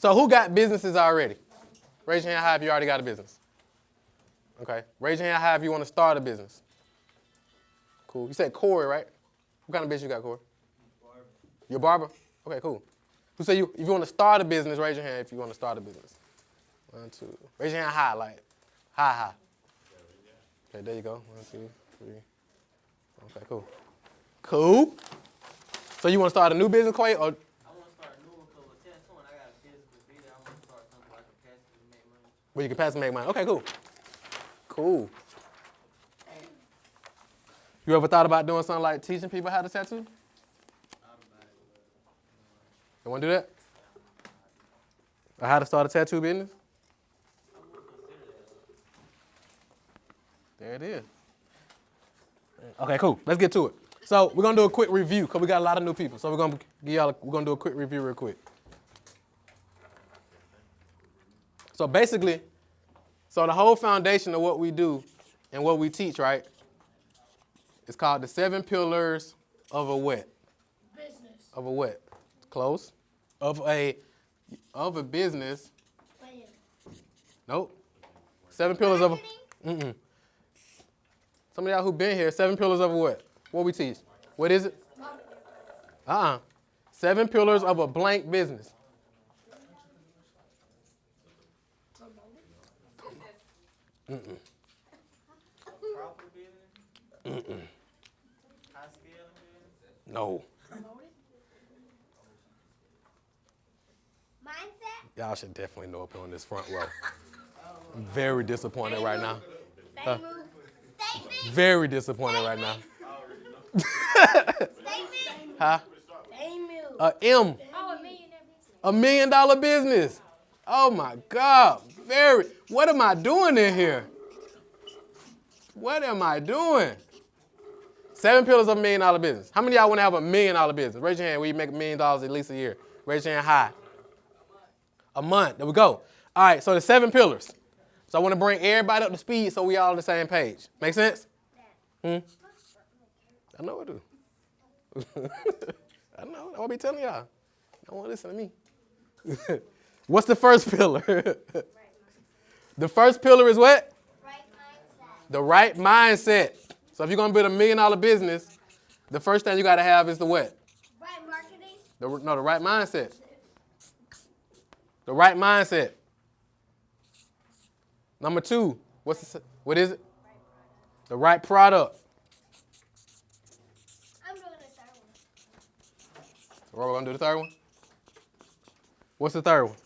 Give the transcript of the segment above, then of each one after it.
So who got businesses already? Raise your hand high if you already got a business. Okay. Raise your hand high if you want to start a business. Cool. You said Corey, right? What kind of business you got, Corey? Barber. You're a barber? Okay, cool. Who said if you want to start a business, raise your hand if you want to start a business. 1, 2. Raise your hand high, like high. Okay, there you go. 1, 2, 3. Okay, cool. Cool. So you want to start a new business, Quay, or? I want to start a new one because with tattooing, I got a physical video. I want to start something like a passive to make money. Where you can pass and make money. Okay, cool. Cool. You ever thought about doing something like teaching people how to tattoo? You want to do that? Or how to start a tattoo business? There it is. Okay, cool. Let's get to it. So we're gonna do a quick review because we got a lot of new people. So we're gonna do a quick review real quick. So basically, the whole foundation of what we do and what we teach, right? It's called the 7 pillars of a what? Business. Of a what? Close. Of a business. Plan. Nope. 7 pillars of a. Some of y'all who been here, 7 pillars of a what? What we teach? What is it? 7 pillars of a blank business. Proper business? High scale business? No. Mindset. Y'all should definitely know up here on this front row. I'm very disappointed right now. Very disappointed right now. Huh? M. Oh, $1 million. $1 million business. Oh my God. What am I doing in here? What am I doing? 7 pillars of $1 million business. How many of y'all want to have $1 million business? Raise your hand where you make $1 million at least a year. Raise your hand high. A month. There we go. All right, so the 7 pillars. So I want to bring everybody up to speed so we all on the same page. Make sense? I know I do. I know. I want to be telling y'all. Don't want to listen to me. What's the first pillar? The first pillar is what? Right mindset. The right mindset. So if you're going to build $1 million business, the first thing you got to have is the what? Right marketing. The right mindset. The right mindset. Number 2, what is it? The right product. I'm doing the third one. We're going to do the third one? What's the third one?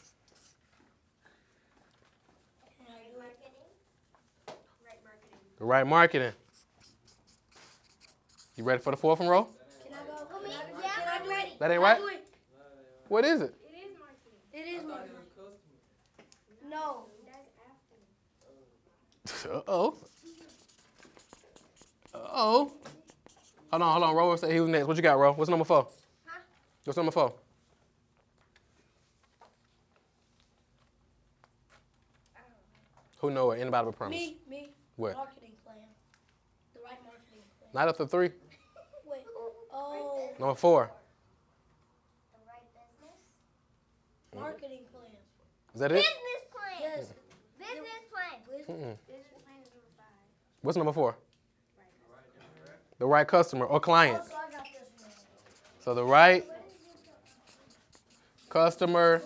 Right marketing. Right marketing. The right marketing. You ready for the fourth one, Ro? Can I go? Yeah, I'm ready. That ain't right? What is it? It is marketing. It is marketing. No. That's after. Uh-oh. Uh-oh. Hold on. Ro said he was next. What you got, Ro? What's number 4? Huh? What's number 4? Who know it? Anybody but promise? Me. What? Marketing plan. The right marketing plan. Not up to 3. Wait. Oh. Number 4. The right business. Marketing plan. Is that it? Business plan. Yes. Business plan. Business plan is number 5. What's number 4? The right customer or client. Also, I got this one. So the right customer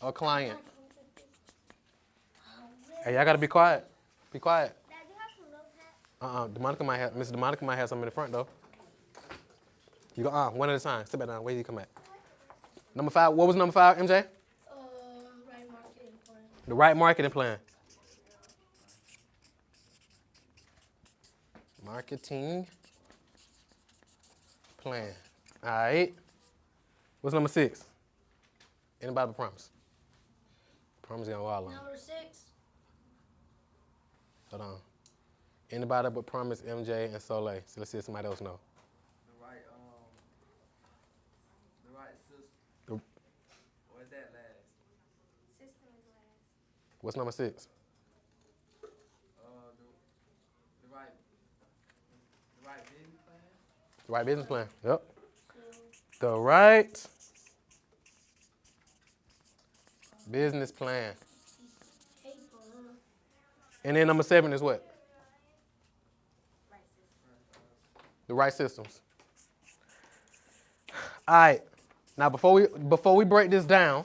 or client. Hey, y'all got to be quiet. Be quiet. Dad, you have some notepad? Miss DeMonica might have some in the front, though. You go, one at a time. Sit back down. Wait till you come back. Number 5. What was number 5, MJ? Right marketing plan. The right marketing plan. Marketing plan. All right. What's number 6? Anybody but promise? Promise you on wild line. Number 6. Hold on. Anybody but promise MJ and Soleil. So let's see if somebody else know. The right system. Or is that last? System is last. What's number 6? The right business plan. The right business plan. Yep. The right Business plan. And then number 7 is what? The right systems. All right. Now before we break this down,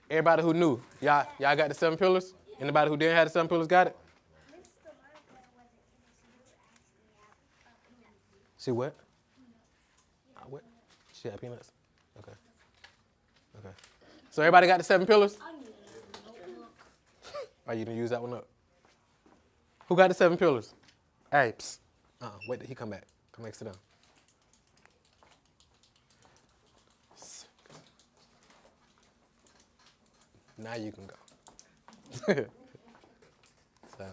everybody who knew, y'all got the 7 pillars? Anybody who didn't have the 7 pillars got it? She what? What? She had peanuts? Okay. Okay. So everybody got the 7 pillars? Are you gonna use that one up? Who got the 7 pillars? Hey, psst. Wait till he come back. Come back, sit down. Now you can go. So,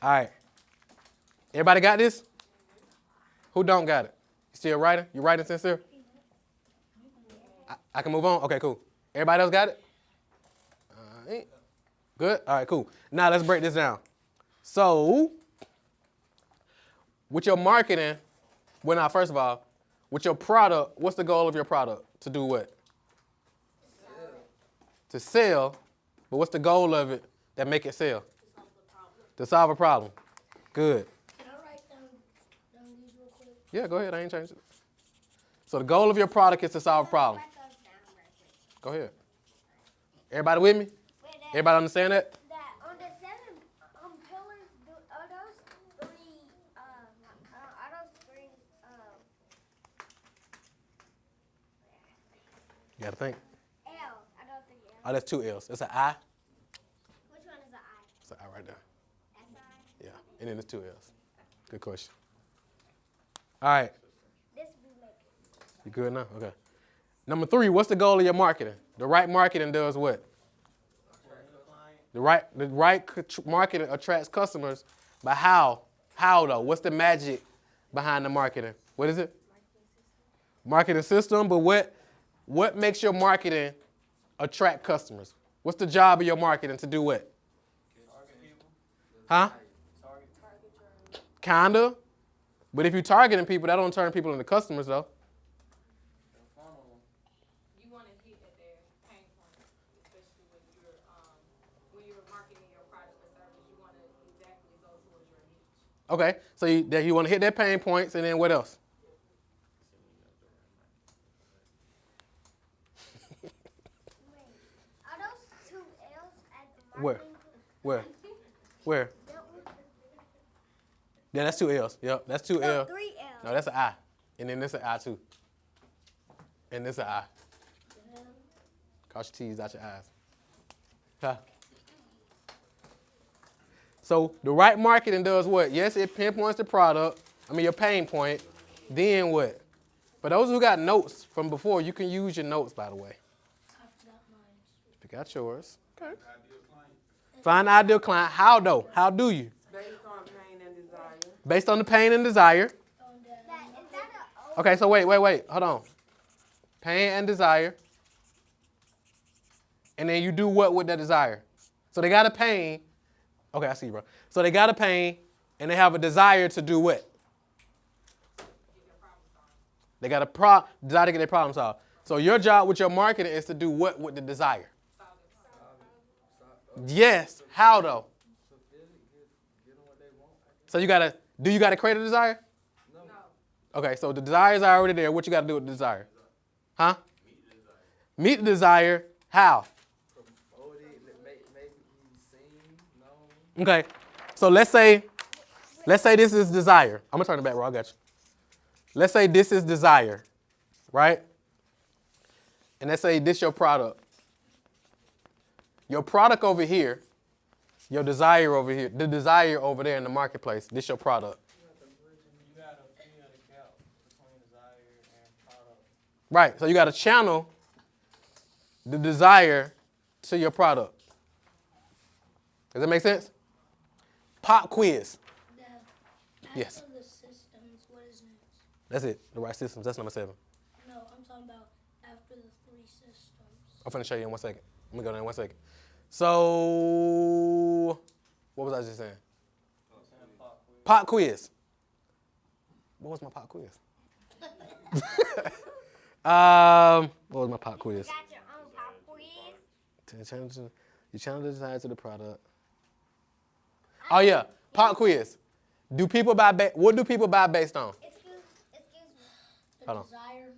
all right. Everybody got this? Who don't got it? You still writing? You writing sincere? I can move on? Okay, cool. Everybody else got it? All right. Good? All right, cool. Now let's break this down. So, with your marketing, well, now, first of all, with your product, what's the goal of your product? To do what? To sell. But what's the goal of it that make it sell? To solve a problem. Good. Can I write down these real quick? Yeah, go ahead. I ain't changed it. So the goal of your product is to solve a problem. Go ahead. Everybody with me? Everybody understand that? That on the 7 pillars, are those 3? Are those 3? You gotta think. L. I don't think L. Oh, that's 2 L's. That's an I. Which one is the I? It's an I right there. S-I? Yeah. And then there's 2 L's. Good question. All right. This we make it. You good now? Okay. Number 3, what's the goal of your marketing? The right marketing does what? The right marketing attracts customers, but how? How though? What's the magic behind the marketing? What is it? Marketing system, but what makes your marketing attract customers? What's the job of your marketing to do what? Huh? Kinda. But if you're targeting people, that don't turn people into customers though. You want to hit at their pain points, especially when you're marketing your product or service. You want to exactly go towards your niche. Okay, so you want to hit their pain points, and then what else? Are those 2 L's at the Where? marketing? Where? Yeah, that's 2 L's. Yep, that's 2 No, L's. 3 L's. No, that's an I. And then there's an I too. And there's an I. Cross your T's out your eyes. Huh? So the right marketing does what? Yes, it pinpoints the product. Your pain point. Then what? For those who got notes from before, you can use your notes, by the way. I forgot mine. If you got yours. Okay. Find an ideal client. How though? How do you? Based on pain and desire. Based on the pain and desire. Is that a O? Okay, so wait. Hold on. Pain and desire. And then you do what with that desire? So they got a pain. Okay, I see you, bro. So they got a pain, and they have a desire to do what? They got a desire to get their problem solved. So your job with your marketing is to do what with the desire? Yes. How though? So you gotta create a desire? No. Okay, so the desires are already there. What you gotta do with the desire? Huh? Meet the desire. How? Okay, so let's say this is desire. I'm gonna turn it back, bro. I got you. Let's say this is desire, right? And let's say this your product. Your product over here, your desire over here, the desire over there in the marketplace. This your product. You gotta fill the gap between desire and product. Right. So you got to channel the desire to your product. Does that make sense? Pop quiz. Yes. After the systems, what is next? That's it. The right systems. That's number 7. No, I'm talking about after the 3 systems. I'm finna show you in 1 second. Let me go there in 1 second. So, what was I just saying? Pop quiz. What was my pop quiz? What was my pop quiz? Got your own pop quiz. You channel the desire to the product. Oh yeah, pop quiz. Do people buy? What do people buy based on? Excuse me. Hold on. Desire.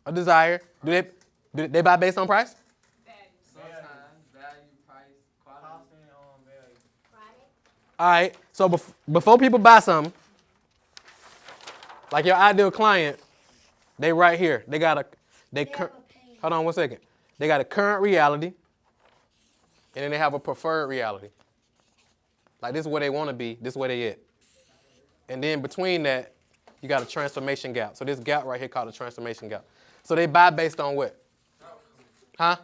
A desire. Do they buy based on price? Sometimes value, price, quality. Costing on value. Right. All right. So before people buy something, like your ideal client, they right here. They got hold on 1 second. They got a current reality, and then they have a preferred reality. Like this is where they want to be. This is where they at. And then between that, you got a transformation gap. So this gap right here called a transformation gap. So they buy based on what? Huh?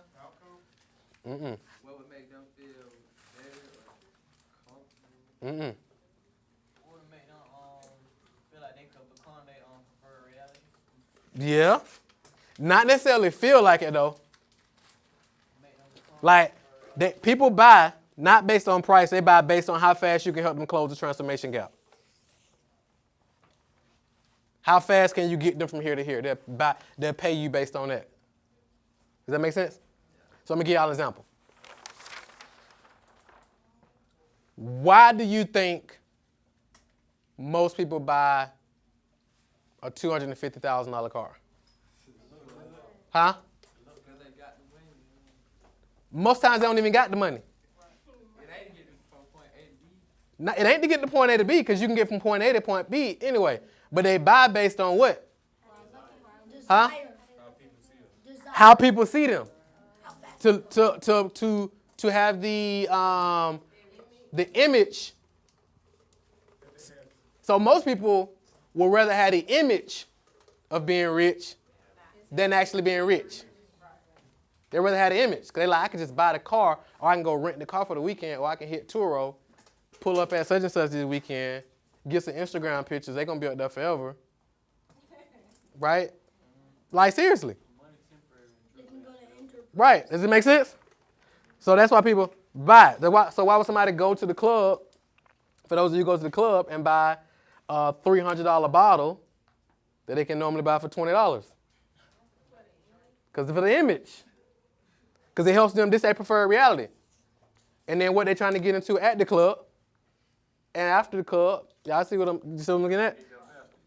What would make them feel better or comfortable? What would make them feel like they could become their own preferred reality? Yeah. Not necessarily feel like it though. Make them become Like people buy not based on price. They buy based on how fast you can help them close the transformation gap. How fast can you get them from here to here? They'll pay you based on that. Does that make sense? So I'm going to give y'all an example. Why do you think most people buy a $250,000 car? Huh? Because they got the money. Most times they don't even got the money. It ain't getting from point A to B. It ain't to get to point A to B because you can get from point A to point B anyway. But they buy based on what? Huh? Desire. How people see them. To have the image. So most people will rather have the image of being rich than actually being rich. They rather have the image because they like I can just buy the car, or I can go rent the car for the weekend, or I can hit Turo, pull up at such and such this weekend, get some Instagram pictures. They're gonna be up there forever, right? Like seriously. They can go to Enter. Right. Does it make sense? So that's why people buy. So why would somebody go to the club, for those of you who go to the club, and buy a $300 bottle that they can normally buy for $20? Because for the image. Because it helps them, this is their preferred reality. And then what they're trying to get into at the club and after the club, y'all see what I'm looking at?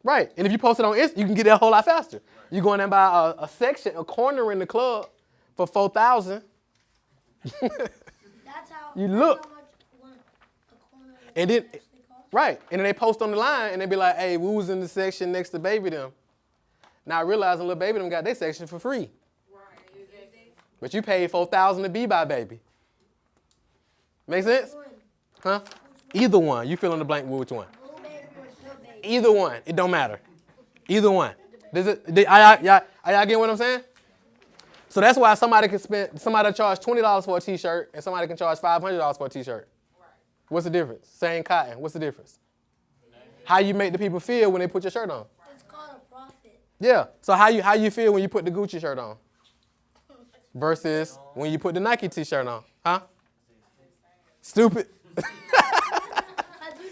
Right. And if you post it on Insta, you can get there a whole lot faster. You go in there and buy a section, a corner in the club for $4,000. That's how. You that's look. How much a corner And then, actually costs. right. And then they post on the line and they be like, hey, we was in the section next to baby them. Now realizing little baby them got their section for free. But you paid $4,000 to be by baby. Make sense? Huh? Either one. You fill in the blank with which one. Blue baby or blue baby. Either one. It don't matter. Either one. Are y'all getting what I'm saying? So that's why somebody charge $20 for a t-shirt and somebody can charge $500 for a t-shirt. What's the difference? Same cotton. What's the difference? How you make the people feel when they put your shirt on. It's called a profit. Yeah. So how you feel when you put the Gucci shirt on versus when you put the Nike t-shirt on? Huh? Stupid. Because you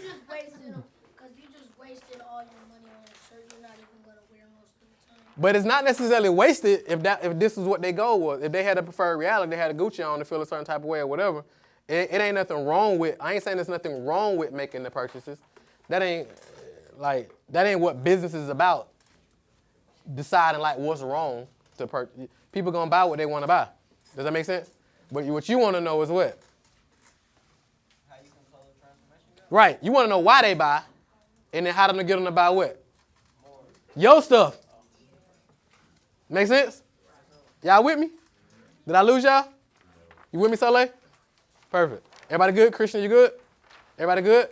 just wasted all your money on a shirt you're not even going to wear most of the time. But it's not necessarily wasted if this is what their goal was. If they had a preferred reality, they had a Gucci on to feel a certain type of way or whatever. It ain't nothing wrong with. I ain't saying there's nothing wrong with making the purchases. That ain't what business is about. Deciding like what's wrong to purchase. People gonna buy what they want to buy. Does that make sense? But what you want to know is what? How you can close the transformation gap? Right. You want to know why they buy, and then how to get them to buy what? Your stuff. Make sense? Y'all with me? Did I lose y'all? You with me, Soleil? Perfect. Everybody good? Christian, you good? Everybody good?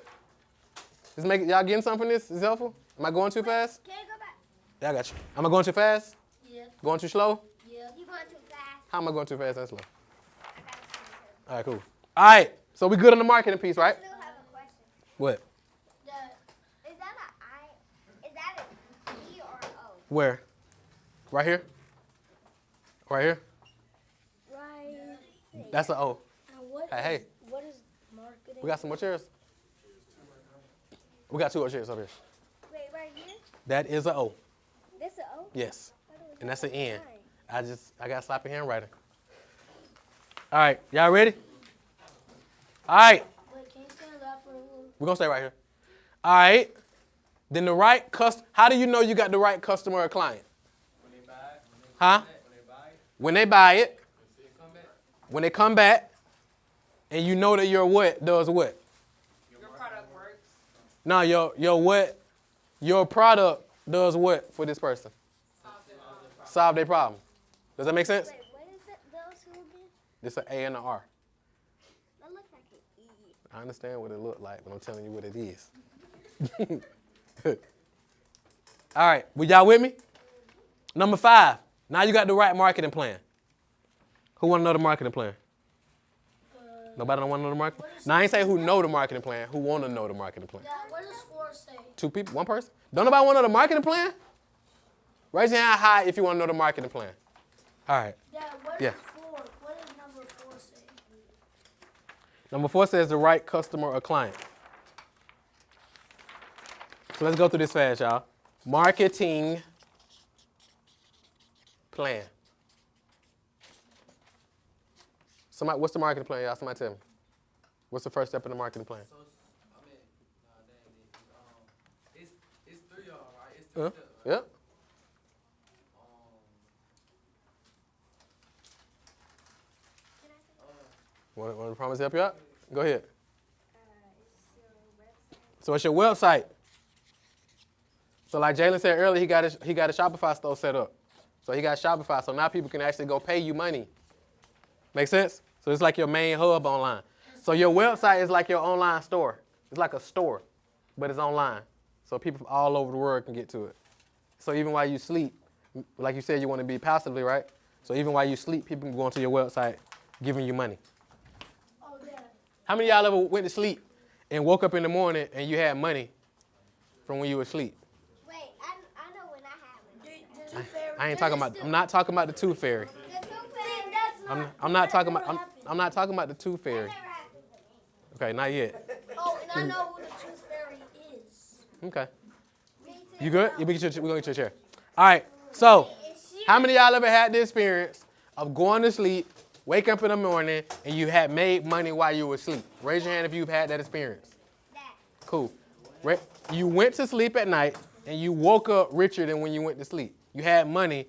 Y'all getting something from this? Is it helpful? Am I going too fast? Can you go back? Yeah, I got you. Am I going too fast? Yeah. Going too slow? Yeah. You going too fast? How am I going too fast and slow? I got to All right, cool. All right, so we good on the marketing piece, right? I still have a question. What? Is that a E or an O? Where? Right here? Right here? Right. That's an O. And what Hey, hey. is- what is marketing? We got some more chairs? We got 2 more chairs over here. Wait, right here? That is an O. This an O? Yes. Why do we And that's have an N. a sign? I got sloppy handwriting. All right, y'all ready? All right, Wait, can you stand up for a little? we're gonna stay right here. All right. Then the right how do you know you got the right customer or client? When they buy it, Huh? when they buy it, When they buy it, they come back. when they come back, and you know that your what does what? Your product works. No, your what? Your product does what for this person? Solve their problem. Does that make sense? Wait, what is it? Those who again? It's an A and an R. That looks like an E. I understand what it looked like, but I'm telling you what it is. All right, were y'all with me? Number 5. Now you got the right marketing plan. Who want to know the marketing plan? Nobody don't want to know the marketing plan? Now I ain't say who know the marketing plan. Who want to know the marketing plan? Dad, what does 4 say? 2 people, 1 person. Don't nobody want to know the marketing plan? Raise your hand high if you want to know the marketing plan. All right. Dad, what Yeah. is 4? What does number 4 say? Number 4 says the right customer or client. So let's go through this fast, y'all. Marketing plan. Somebody, what's the marketing plan, y'all? Somebody tell me. What's the first step in the marketing plan? So, it's 3 of them, right? It's 2 steps, right? Yep. Want to promise to help you out? Go ahead. So it's your website. So like Jalen said earlier, he got a Shopify store set up. So he got Shopify. So now people can actually go pay you money. Make sense? So it's like your main hub online. So your website is like your online store. It's like a store, but it's online. So people from all over the world can get to it. So even while you sleep, like you said, you want to be passively, right? So even while you sleep, people can go onto your website giving you money. Oh, Dad. How many of y'all ever went to sleep and woke up in the morning and you had money from when you were asleep? Wait, I know when I have it. The tooth fairy. I ain't talking about. I'm not talking about the tooth fairy. The tooth Thing, fairy. that's I'm not talking never about. happened. I'm not talking about the tooth That fairy. never happened to me. Okay, not yet. Oh, and I know who the tooth fairy is. Okay, Me too. you good? We're gonna get your chair. All right. So, how many of y'all ever had the experience of going to sleep, wake up in the morning, and you had made money while you were asleep? Raise your hand if you've had that experience. That. Cool. You went to sleep at night and you woke up richer than when you went to sleep. You had money,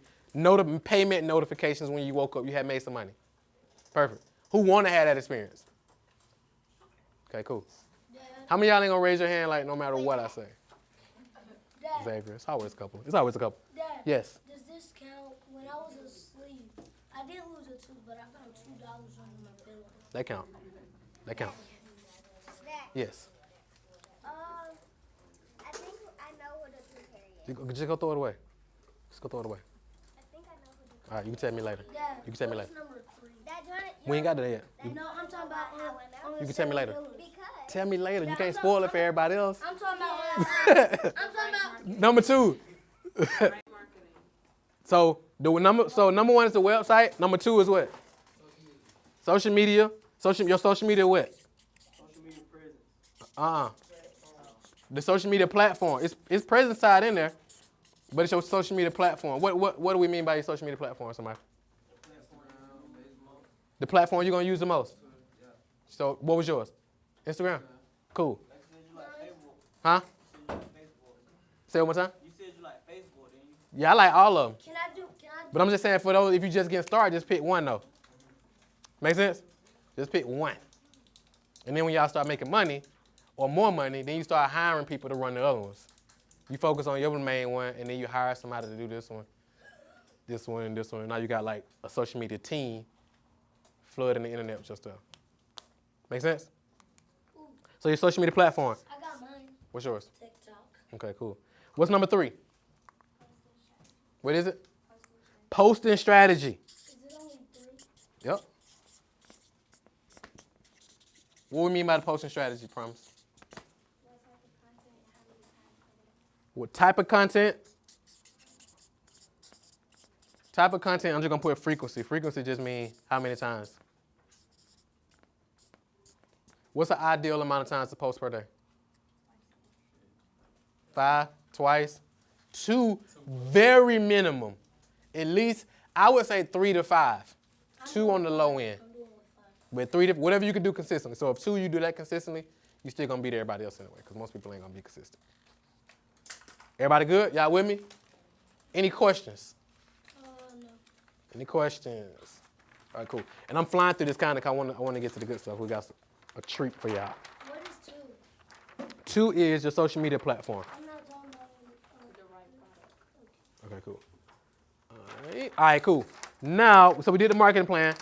payment notifications when you woke up. You had made some money. Perfect. Who want to have that experience? Okay, cool. Dad, How many of y'all ain't gonna raise your hand like no matter what I say? Dad, Xavier, it's always a couple. It's always a couple. Dad. Yes. Does this count? When I was asleep, I didn't lose a tooth, but I found $2 under my pillow. That count. That count. That. Yes. I think I know who the tooth fairy is. Just go throw it away. Just go throw it away. I think I know who the All right, you can tell me later. Dad, You can tell me what later. is number 3? That joint. We ain't got to that yet. No, I'm talking about on You the can tell me later. $7. Because. Tell me later. You Dad, can't I'm spoil it talking- for everybody else. I'm talking about I'm talking about Number 2. Right marketing. So number 1 is the website. Number 2 is what? Social media. Your social media what? Social media presence. The social media platform. It's presence side in there, but it's your social media platform. What do we mean by your social media platform, somebody? The platform you're gonna use the most. So what was yours? Instagram. Cool. Like you said you like Facebook. Huh? You said you like Facebook. Say it one more time. You said you like Facebook, didn't you? Yeah, I like all of them. Can I do But I'm just saying for those, if you just getting started, just pick one though. Make sense? Just pick one. And then when y'all start making money or more money, then you start hiring people to run the other ones. You focus on your main one, and then you hire somebody to do this one, and this one. And now you got like a social media team flooding the internet with your stuff. Make sense? So your social media platform. I got mine. What's yours? TikTok. Okay, cool. What's number 3? What is it? Posting strategy. Is it only 3? Yep. What we mean by the posting strategy, Promise? What type of content? Type of content, I'm just going to put frequency. Frequency just means how many times. What's the ideal amount of times to post per day? 5, twice, 2, very minimum. At least I would say 3 to 5. I'm 2 on the doing low five. end. I'm doing with 5. But 3 to whatever you can do consistently. So if 2 you do that consistently, you still gonna beat everybody else anyway, because most people ain't gonna be consistent. Everybody good? Y'all with me? Any questions? No. Any questions? All right, cool. And I'm flying through this kind of. I want to get to the good stuff. We got a treat for y'all. What is 2 2? is your social media platform. I'm not talking about The right product. Okay, cool. All right, cool. Now, so we did the marketing plan.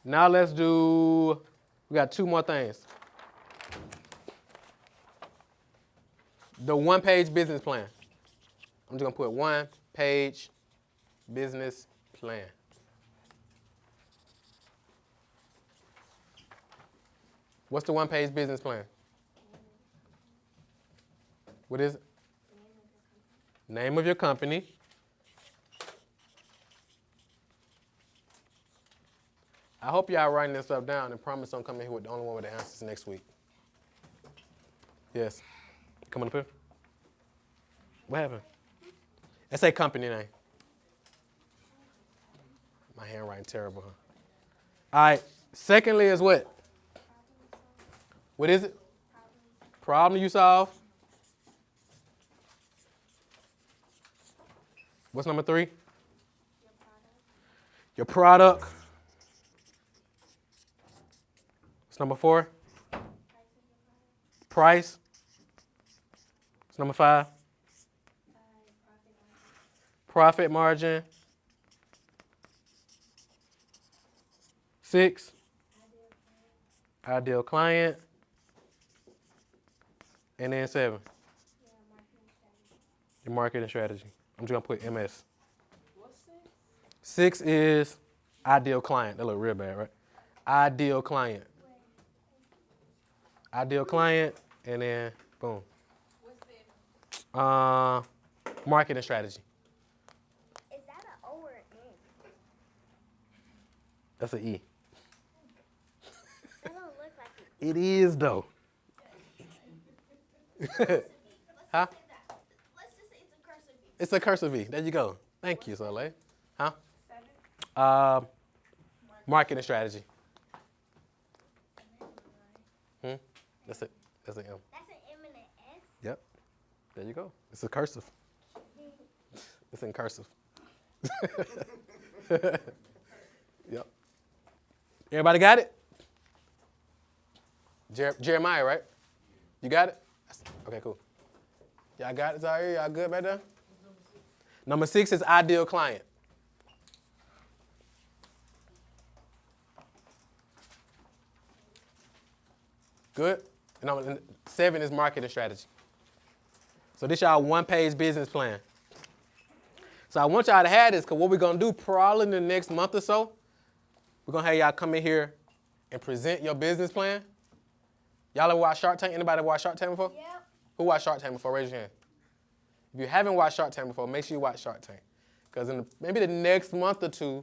Now let's do. We got 2 more things. The 1-page business plan. I'm just gonna put 1-page business plan. What's the 1-page business plan? What is it? Name of your company. I hope y'all writing this stuff down and promise I'm coming here with the only one with the answers next week. Yes. Coming up here? What happened? Let's say company name. My handwriting terrible, huh? All right. Secondly is what? What is it? Problem you solve. What's number 3? Your product. What's number 4? Price. What's number 5? Profit margin. 6. Ideal client. And then 7. Your marketing strategy. I'm just gonna put MS. What's 6? 6 is ideal client. That look real bad, right? Ideal client. Ideal client, and then boom. What's 7? Marketing strategy. Is that an O or an N? That's an E. That don't look like it. It is though. Huh? Let's just say it's a cursive V. It's a cursive V. There you go. Thank you, Soleil. Huh? 7? Marketing strategy. That's it. That's an M. That's an M and an S. Yep. There you go. It's a cursive. It's in cursive. Yep. Everybody got it? Jeremiah, right? You got it? Okay, cool. Y'all got it, Zaire? Y'all good back there? Number 6 is ideal client. Good? And 7 is marketing strategy. So this y'all 1-page business plan. So I want y'all to have this, because what we're going to do probably in the next month or so, we're going to have y'all come in here and present your business plan. Y'all ever watch Shark Tank? Anybody watch Shark Tank before? Yep. Who watched Shark Tank before? Raise your hand. If you haven't watched Shark Tank before, make sure you watch Shark Tank. Because in maybe the next month or 2, we're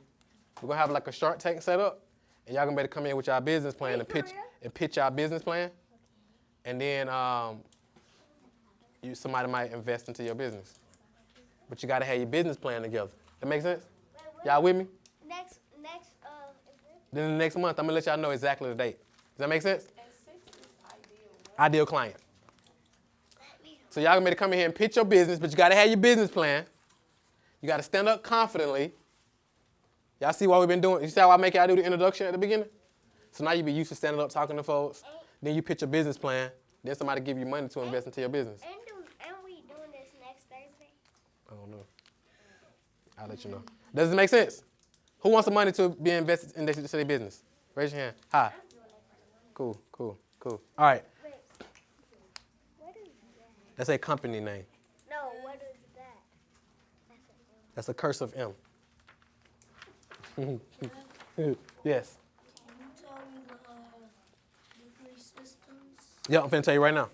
going to have like a Shark Tank set up, and y'all going to be able to come in with y'all business plan and pitch y'all business plan. And then somebody might invest into your business. But you got to have your business plan together. That make sense? Y'all with me? Next, Then the next month, I'm going to let y'all know exactly the date. Does that make sense? And 6 is ideal. Ideal client. So y'all gonna be able to come in here and pitch your business, but you gotta have your business plan. You gotta stand up confidently. Y'all see what we've been doing? You see how I make y'all do the introduction at the beginning? So now you be used to standing up talking to folks. Then you pitch your business plan. Then somebody give you money to invest into your business. and we doing this next Thursday? I don't know. I'll let you know. Does it make sense? Who wants the money to be invested into their business? Raise your hand. Hi. Cool. All right. Wait. What is that? That's a company name. No, what is that? That's a cursive M. Yes. Can you tell me the 3 systems? Yeah, I'm finna tell you right now.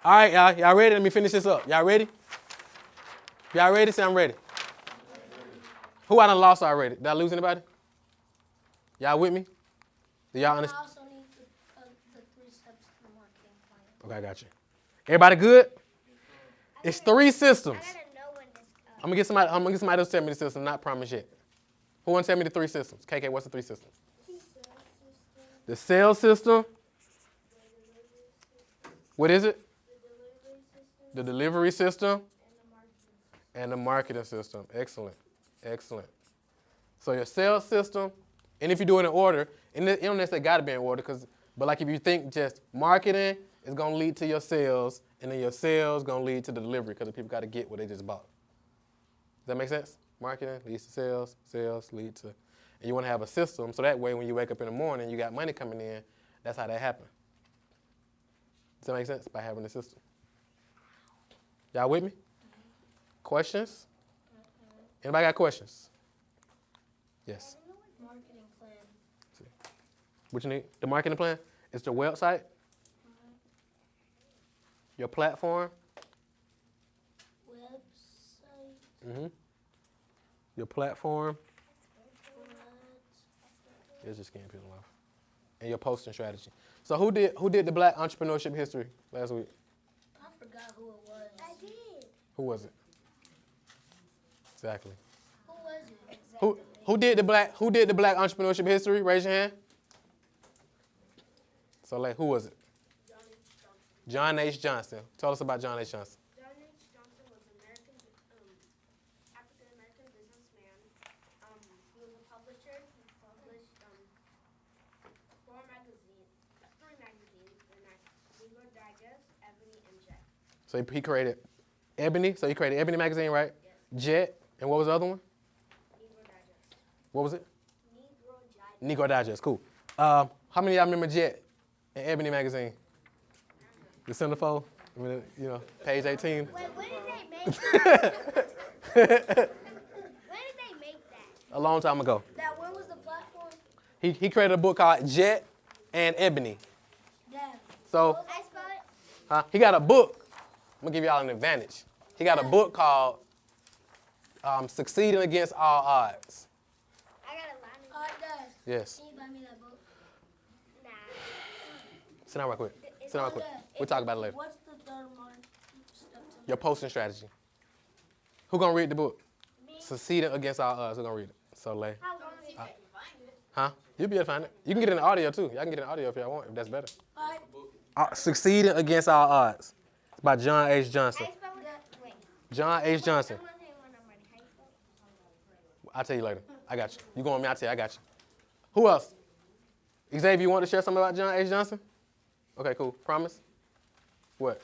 All right, y'all. Y'all ready? Let me finish this up. Y'all ready? Y'all ready? Say I'm ready. Who I done lost already? Did I lose anybody? Y'all with me? Do y'all I understand? also need the 3 steps to the marketing plan. Okay, I got you. Everybody good? It's 3 systems. I gotta know when this I'm gonna get somebody else to tell me the system, not promise yet. Who wants to tell me the 3 systems? KK, what's the 3 systems? The sales system. What is it? The delivery system. And the marketing system. Excellent. Excellent. So your sales system, and if you do it in order, and it don't necessarily got to be in order, but like if you think just marketing is going to lead to your sales, and then your sales going to lead to the delivery because the people got to get what they just bought. Does that make sense? Marketing leads to sales, sales lead to, and you want to have a system so that way when you wake up in the morning, you got money coming in. That's how that happens. Does that make sense? By having a system. Y'all with me? Questions? Anybody got questions? Yes. Marketing plan. What you need? The marketing plan? It's the website? Your platform? Website. Your platform? What? It's just getting people off. And your posting strategy. So who did the Black Entrepreneurship History last week? I forgot who it was. I did. Who was it? Exactly. Who was it? Who did the Black Entrepreneurship History? Raise your hand. So like, who was it? John H. Johnson. Tell us about John H. Johnson. John H. Johnson was an African-American businessman. He was a publisher. He published three magazines, Negro Digest, Ebony, and Jet. So he created Ebony. So he created Ebony magazine, right? Yes. Jet. And what was the other one? Negro Digest. What was it? Negro Digest. Negro Digest. Cool. How many of y'all remember Jet and Ebony magazine? The centerfold? I mean, page 18. Wait, when did they make that? When did they make that? A long time ago. That where was the platform? He created a book called Jet and Ebony. Dad. So I spell it. he got a book. I'm going to give y'all an advantage. He got a book called Succeeding Against All Odds. I got a line. Dad. Yes. Can you buy me that book? Nah. Sit down right quick. Sit down right quick. Dad, We'll talk about it later. What's the third one? Step to Your posting strategy. Who going to read the book? Succeeding Against All Odds. Who going to read it? So, Lay. How long is it? Huh? You'll be able to find it. You can get it in the audio, too. Y'all can get it in the audio if y'all want, if that's better. All right. Succeeding Against All Odds. It's by John H. Johnson. I spell it. Wait. John H. Johnson. I'm gonna tell you when I'm ready. How you spell it? I'll tell you later. I got you. You go on me, I'll tell you. I got you. Who else? Xavier, you want to share something about John H. Johnson? Okay, cool. Promise? What?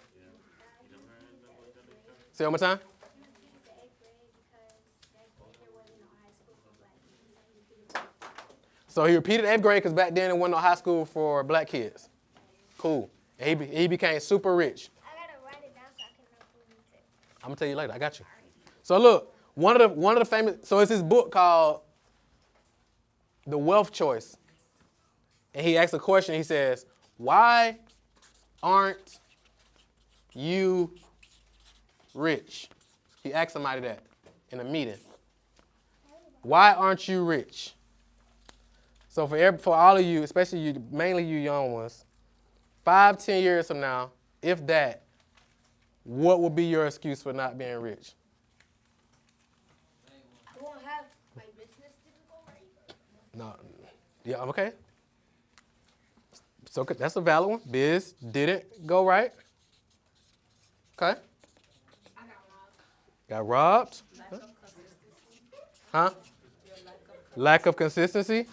Say it one more time. So he repeated 8th grade because back then it wasn't no high school for black kids. Cool. And he became super rich. I gotta write it down so I can know who he said. I'm gonna tell you later. I got you. So look, one of the famous. So it's his book called The Wealth Choice, and he asks a question. He says, "Why aren't you rich?" He asked somebody that in a meeting. Why aren't you rich? So for all of you, especially you, mainly you young ones, 5-10 years from now, if that, what would be your excuse for not being rich? I won't have My business didn't go right. No. Yeah, okay. So that's a valid one. Biz didn't go right. Okay. Got robbed. Huh? Lack of consistency.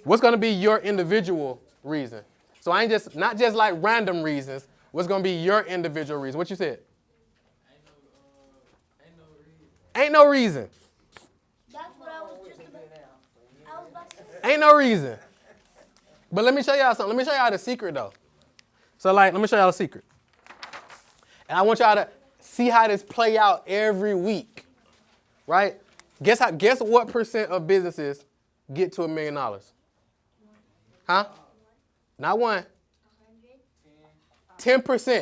What's going to be your individual reason? So not just like random reasons. What's going to be your individual reason? What you said? Ain't no reason. That's what I was just about. I was about to say. Ain't no reason. But let me show y'all something. Let me show y'all the secret, though. So, let me show y'all the secret. And I want y'all to see how this play out every week, right? Guess what percent of businesses get to $1 million? Huh? Not 1. 10%. I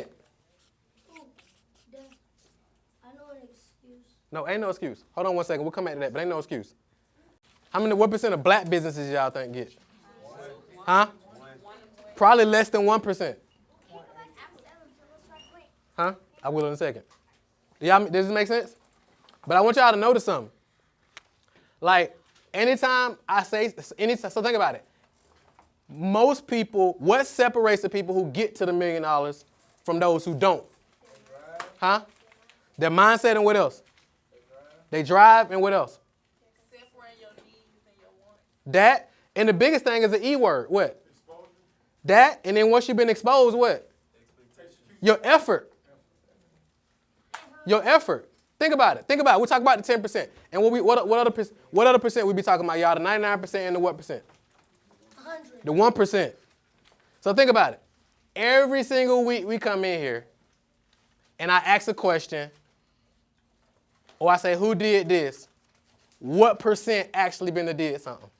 know an excuse. No, ain't no excuse. Hold on one second. We'll come back to that, but ain't no excuse. What percent of black businesses y'all think get? Huh? Probably less than 1%. Huh? I will in a second. Does this make sense? But I want y'all to notice something. Like, anytime I say, so think about it. Most people, what separates the people who get to the $1 million from those who don't? Huh? Their mindset and what else? They drive and what else? Separating your needs and your wants. That, and the biggest thing is the E word. What? Exposure. That, and then once you've been exposed, what? Your effort. Your effort. Think about it. Think about it. We talk about the 10%. And what other percent we be talking about, y'all? The 99% and the what percent? 100. The 1%. So think about it. Every single week we come in here and I ask a question or I say, who did this? What percent actually been to did something?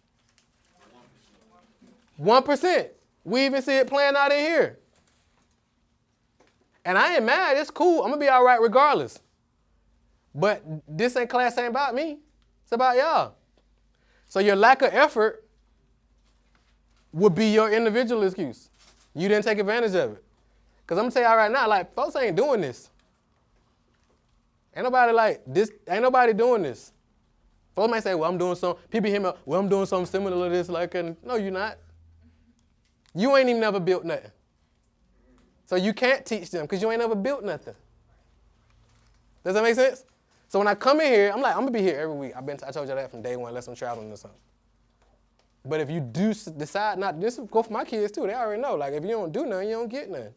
1%. We even see it playing out in here. And I ain't mad. It's cool. I'm going to be all right regardless. But this class ain't about me. It's about y'all. So your lack of effort would be your individual excuse. You didn't take advantage of it. Because I'm going to tell y'all right now, like, folks ain't doing this. Ain't nobody doing this. Folks might say, well, I'm doing something. People hear me, well, I'm doing something similar to this. Like, and no, you're not. You ain't even never built nothing. So you can't teach them because you ain't never built nothing. Does that make sense? So when I come in here, I'm like, I'm going to be here every week. I told you that from day one, unless I'm traveling or something. But if you do decide not, this will go for my kids too. They already know. Like, if you don't do nothing, you don't get nothing.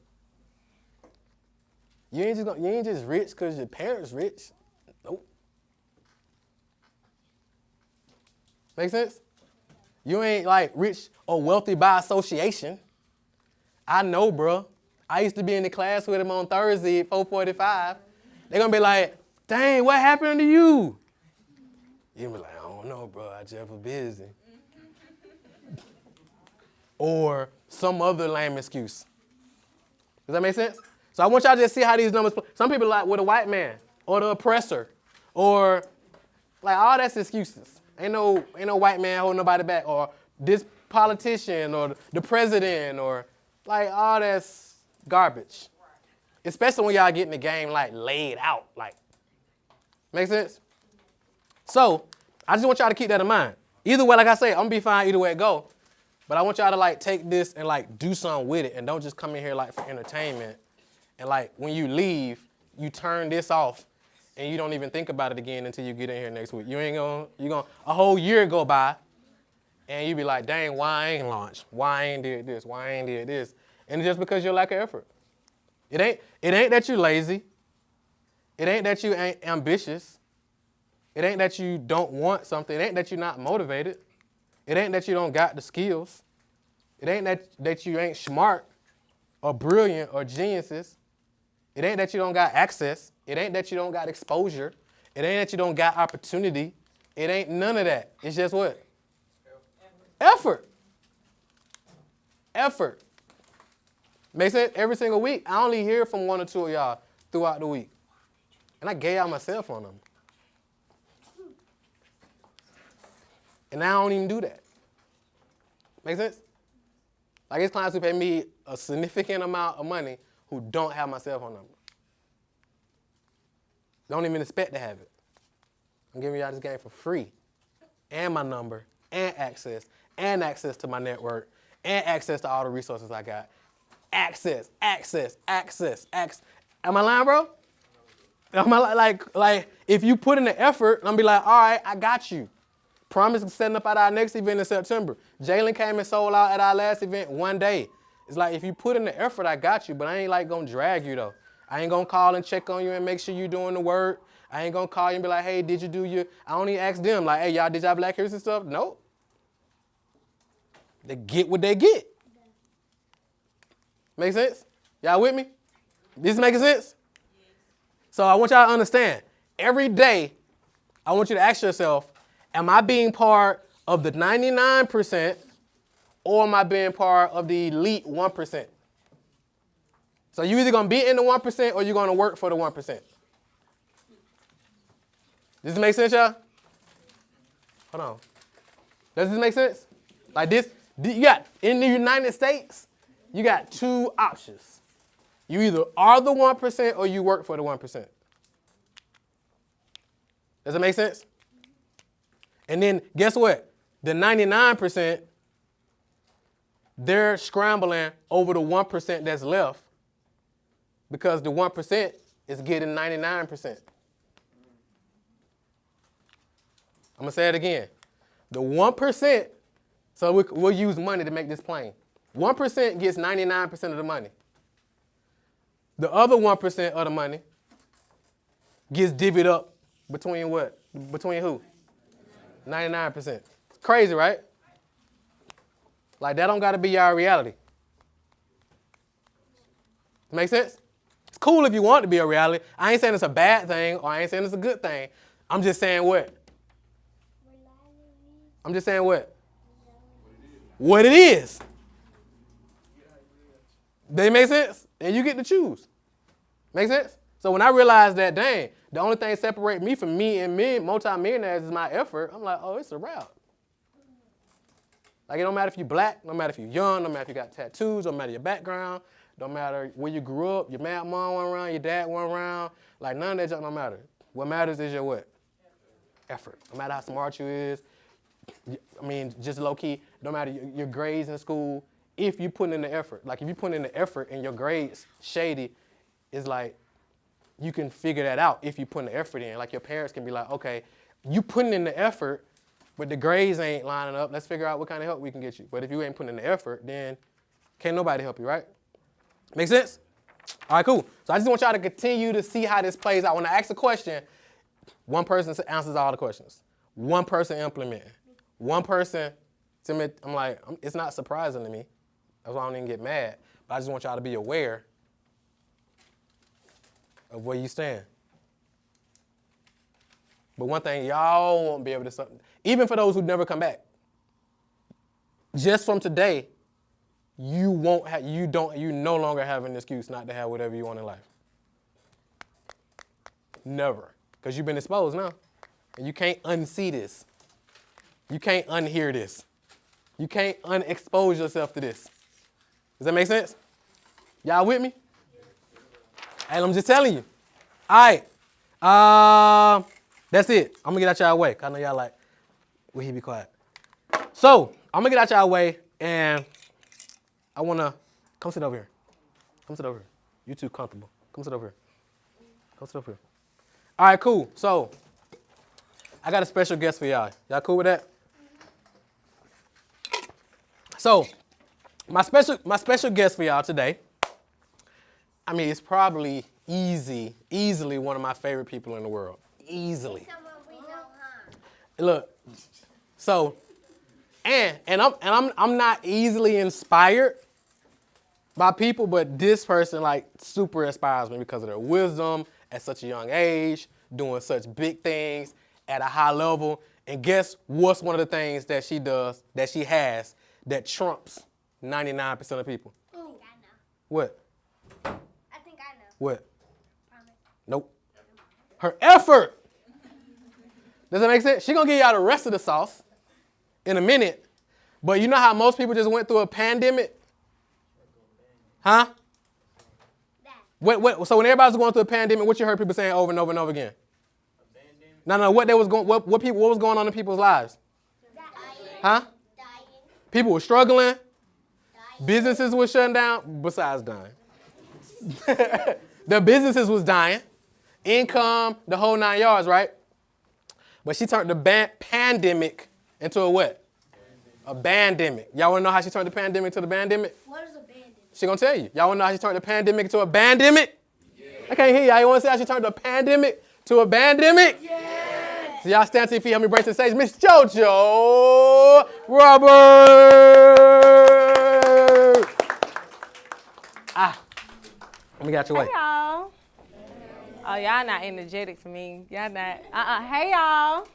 You ain't just rich because your parents rich. Nope. Make sense? You ain't like rich or wealthy by association. I know, bro. I used to be in the class with him on Thursday at 4:45. They're going to be like, dang, what happened to you? You be like, I don't know, bro. I just was busy. Or some other lame excuse. Does that make sense? So I want y'all to just see how these numbers play. Some people like with a white man or the oppressor or like all that's excuses. Ain't no white man holding nobody back or this politician or the president or like all that's garbage. Especially when y'all getting the game like laid out. Like, make sense? So I just want y'all to keep that in mind. Either way, like I say, I'm gonna be fine either way it go. But I want y'all to like take this and like do something with it and don't just come in here like for entertainment. And like when you leave, you turn this off and you don't even think about it again until you get in here next week. A whole year go by and you be like, dang, why I ain't launched? Why I ain't did this? Why I ain't did this? And it's just because your lack of effort. It ain't that you lazy. It ain't that you ain't ambitious. It ain't that you don't want something. It ain't that you're not motivated. It ain't that you don't got the skills. It ain't that you ain't smart or brilliant or geniuses. It ain't that you don't got access. It ain't that you don't got exposure. It ain't that you don't got opportunity. It ain't none of that. It's just what? Effort. Effort. Makes sense? Every single week, I only hear from one or two of y'all throughout the week. And I gave y'all my cell phone number. And I don't even do that. Make sense? Like, it's clients who pay me a significant amount of money who don't have my cell phone number. Don't even expect to have it. I'm giving y'all this game for free. And my number, and access to my network, and access to all the resources I got. Access. Am I lying, bro? Am I like if you put in the effort, I'm be like, all right, I got you. Promise is setting up at our next event in September. Jalen came and sold out at our last event one day. It's like, if you put in the effort, I got you, but I ain't like gonna drag you though. I ain't gonna call and check on you and make sure you're doing the work. I ain't gonna call you and be like, hey, did you do your, I only ask them like, hey, y'all, did y'all Black History stuff? Nope. They get what they get. Make sense? Y'all with me? This making sense? So I want y'all to understand, every day, I want you to ask yourself, am I being part of the 99% or am I being part of the elite 1%? So you're either going to be in the 1% or you're going to work for the 1%. Does this make sense, y'all? Hold on. Does this make sense? Like this, you got, in the United States, you got two options. You either are the 1% or you work for the 1%. Does Does that make sense? And then guess what? The 99%, they're scrambling over the 1% that's left because the 1% is getting 99%. I'm going to say it again. The 1%, so we'll use money to make this plain. 1% gets 99% of the money. The other 1% of the money gets divvied up between what? Between who? 99%. It's crazy, right? Like, that don't got to be your reality. Make sense? It's cool if you want it to be a reality. I ain't saying it's a bad thing or I ain't saying it's a good thing. I'm just saying what? I'm just saying what? What it is. They make sense? And you get to choose. Make sense? So when I realized that, dang, the only thing separate me from me and multi-millionaires is my effort, I'm like, oh, it's a wrap. Like, it don't matter if you're black, no matter if you're young, no matter if you got tattoos, no matter your background, don't matter where you grew up, your mom went around, your dad went around. Like, none of that junk don't matter. What matters is your what? Effort. No matter how smart you is, I mean, just low-key, no matter your grades in school, if you put in the effort. Like, if you put in the effort and your grades shady, it's like, you can figure that out if you put the effort in. Like, your parents can be like, okay, you putting in the effort, but the grades ain't lining up. Let's figure out what kind of help we can get you. But if you ain't putting in the effort, then can't nobody help you, right? Make sense? All right, cool. So I just want y'all to continue to see how this plays out. When I ask a question, one person answers all the questions. One person implementing. One person, I'm like, it's not surprising to me. That's why I don't even get mad. But I just want y'all to be aware of where you stand. But one thing y'all won't be able to, even for those who never come back, just from today, you no longer have an excuse not to have whatever you want in life. Never. Because you've been exposed now. And you can't unsee this. You can't unhear this. You can't unexpose yourself to this. Does that make sense? Y'all with me? And I'm just telling you. All right. That's it. I'm going to get out y'all way. I know y'all like, will he be quiet? So, I'm going to get out y'all way, and I want to, come sit over here. Come sit over here. You too comfortable. Come sit over here. Come sit over here. All right, cool. So, I got a special guest for y'all. Y'all cool with that? So, my special guest for y'all today, I mean, it's probably easily one of my favorite people in the world. Easily. Someone we know, huh? Look, so, and I'm not easily inspired by people, but this person like super inspires me because of their wisdom at such a young age, doing such big things at a high level. And guess what's one of the things that she does, that she has, that trumps 99% of people? Ooh, I know. What? I think I know. What? Promise. Nope. Her effort. Does that make sense? She's going to give y'all the rest of the sauce in a minute. But you know how most people just went through a pandemic? Huh? That. So when everybody's going through a pandemic, what you heard people saying over and over and over again? No, what was going on in people's lives? Huh? Dying. People were struggling. Dying. Businesses were shutting down, besides dying. The businesses was dying. Income, the whole 9 yards, right? But she turned the pandemic into a what? A bandemic. Y'all want to know how she turned the pandemic to the bandemic? What is a bandit? She going to tell you. Y'all want to know how she turned the pandemic to a bandemic? Yeah. I can't hear y'all. You want to see how she turned the pandemic to a bandemic? Yeah. So y'all stand to your feet. Help me brace the stage. Miss JoJo Robert. Let me get your way. Hey, y'all. Oh, y'all not energetic for me. Y'all not. Hey, y'all.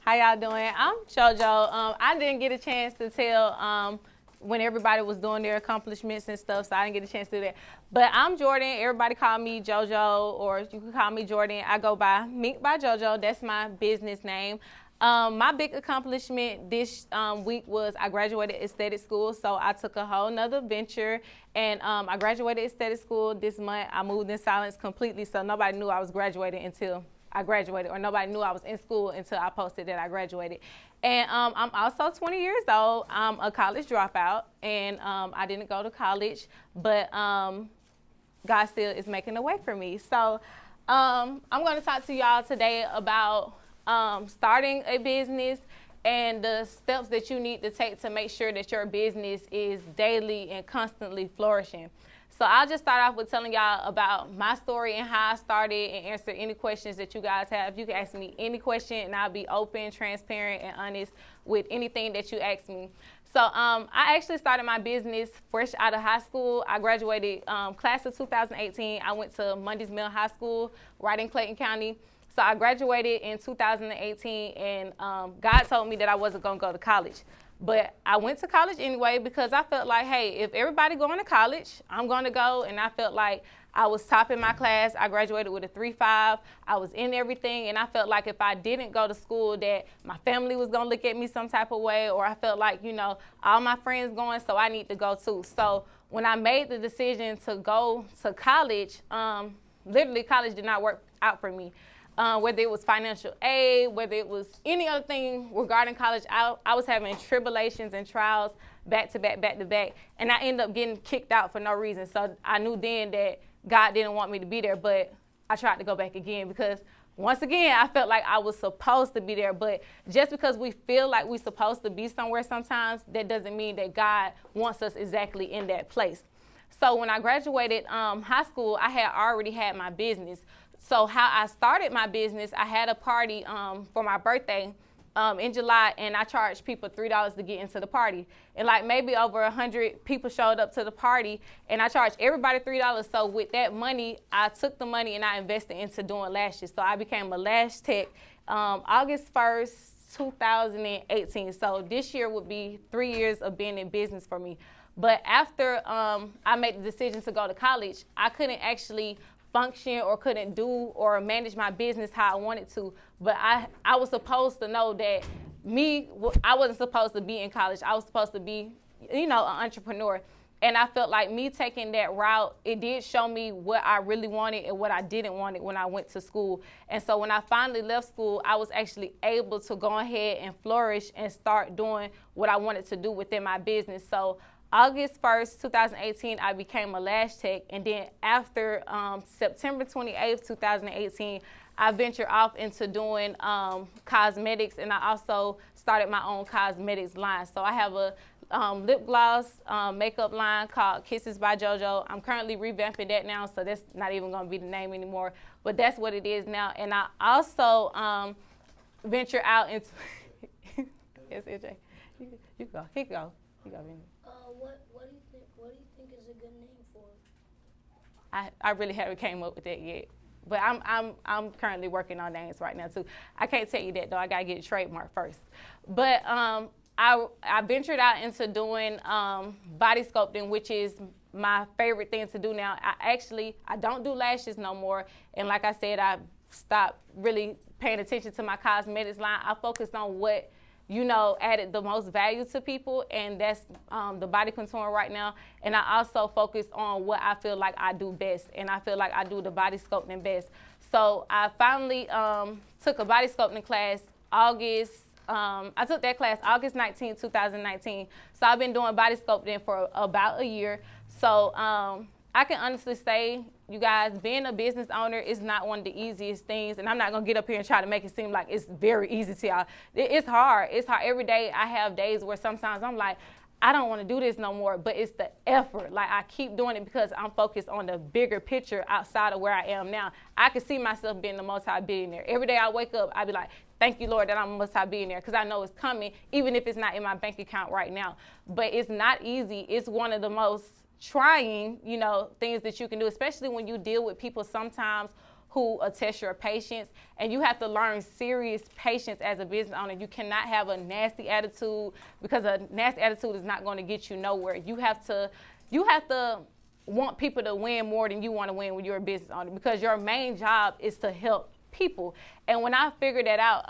How y'all doing? I'm JoJo. I didn't get a chance to tell when everybody was doing their accomplishments and stuff, so I didn't get a chance to do that. But I'm Jordan. Everybody call me JoJo, or you can call me Jordan. I go by Mink by JoJo. That's my business name. My big accomplishment this week was I graduated aesthetic school, so I took a whole nother venture, and I graduated aesthetic school this month. I moved in silence completely, so nobody knew I was graduating until I graduated, or nobody knew I was in school until I posted that I graduated. And I'm also 20 years old. I'm a college dropout, and I didn't go to college, but God still is making a way for me. So I'm going to talk to y'all today about starting a business and the steps that you need to take to make sure that your business is daily and constantly flourishing. So I'll just start off with telling y'all about my story and how I started, and answer any questions that you guys have. You can ask me any question, and I'll be open, transparent, and honest with anything that you ask me. So I actually started my business fresh out of high school. I graduated class of 2018. I went to Mundy's Mill High School right in Clayton County. So I graduated in 2018, and God told me that I wasn't going to go to college. But I went to college anyway because I felt like, hey, if everybody going to college, I'm going to go. And I felt like I was top in my class. I graduated with a 3.5. I was in everything. And I felt like if I didn't go to school, that my family was going to look at me some type of way. Or I felt like, all my friends going, so I need to go too. So when I made the decision to go to college, literally college did not work out for me. Whether it was financial aid, whether it was any other thing regarding college, I was having tribulations and trials back to back. And I ended up getting kicked out for no reason. So I knew then that God didn't want me to be there, but I tried to go back again because once again, I felt like I was supposed to be there. But just because we feel like we're supposed to be somewhere sometimes, that doesn't mean that God wants us exactly in that place. So when I graduated high school, I had already had my business. So how I started my business, I had a party for my birthday in July, and I charged people $3 to get into the party. And like maybe over 100 people showed up to the party, and I charged everybody $3. So with that money, I took the money and I invested into doing lashes. So I became a lash tech August 1st, 2018. So this year would be 3 years of being in business for me. But after I made the decision to go to college, I couldn't actually function or couldn't do or manage my business how I wanted to. But I was supposed to know that I wasn't supposed to be in college. I was supposed to be, an entrepreneur. And I felt like me taking that route, it did show me what I really wanted and what I didn't want it when I went to school. And so when I finally left school, I was actually able to go ahead and flourish and start doing what I wanted to do within my business. So August 1st, 2018, I became a lash tech. And then after September 28th, 2018, I ventured off into doing cosmetics, and I also started my own cosmetics line. So I have a lip gloss makeup line called Kisses by JoJo. I'm currently revamping that now, so that's not even going to be the name anymore. But that's what it is now. And I also venture out into yes, AJ. You go. Here you go. You go, Vinny. What do you think is a good name for it? I really haven't came up with that yet, but I'm currently working on names right now too. I can't tell you that though. I gotta get a trademark first. But I ventured out into doing body sculpting, which is my favorite thing to do now. I don't do lashes no more, and like I said, I stopped really paying attention to my cosmetics line. I focused on what added the most value to people, and that's the body contouring right now. And I also focus on what I feel like I do best, and I feel like I do the body sculpting best. So I finally took a body sculpting class I took that class August 19, 2019. So I've been doing body sculpting for about a year. So I can honestly say, you guys, being a business owner is not one of the easiest things. And I'm not going to get up here and try to make it seem like it's very easy to y'all. It's hard. It's hard. Every day I have days where sometimes I'm like, I don't want to do this no more, but it's the effort. Like, I keep doing it because I'm focused on the bigger picture outside of where I am now. I can see myself being a multi-billionaire. Every day I wake up, I be like, thank you, Lord, that I'm a multi-billionaire, because I know it's coming, even if it's not in my bank account right now. But it's not easy. It's one of the most trying, things that you can do, especially when you deal with people sometimes who test your patience, and you have to learn serious patience as a business owner. You cannot have a nasty attitude, because a nasty attitude is not going to get you nowhere. You have to want people to win more than you want to win when you're a business owner, because your main job is to help people. And when I figured that out,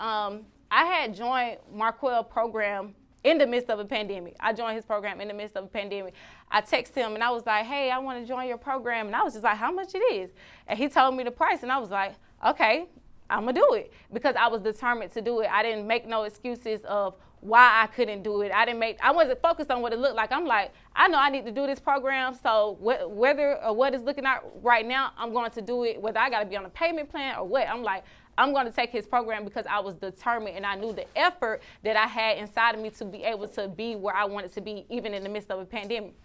I had joined Marquell's program in the midst of a pandemic. I joined his program in the midst of a pandemic. I texted him and I was like, hey, I want to join your program. And I was just like, how much it is? And he told me the price, and I was like, okay. I'm going to do it because I was determined to do it. I didn't make no excuses of why I couldn't do it. I wasn't focused on what it looked like. I'm like, I know I need to do this program, so whether or what is looking out right now, I'm going to do it, whether I got to be on a payment plan or what. I'm like, I'm going to take his program because I was determined and I knew the effort that I had inside of me to be able to be where I wanted to be, even in the midst of a pandemic.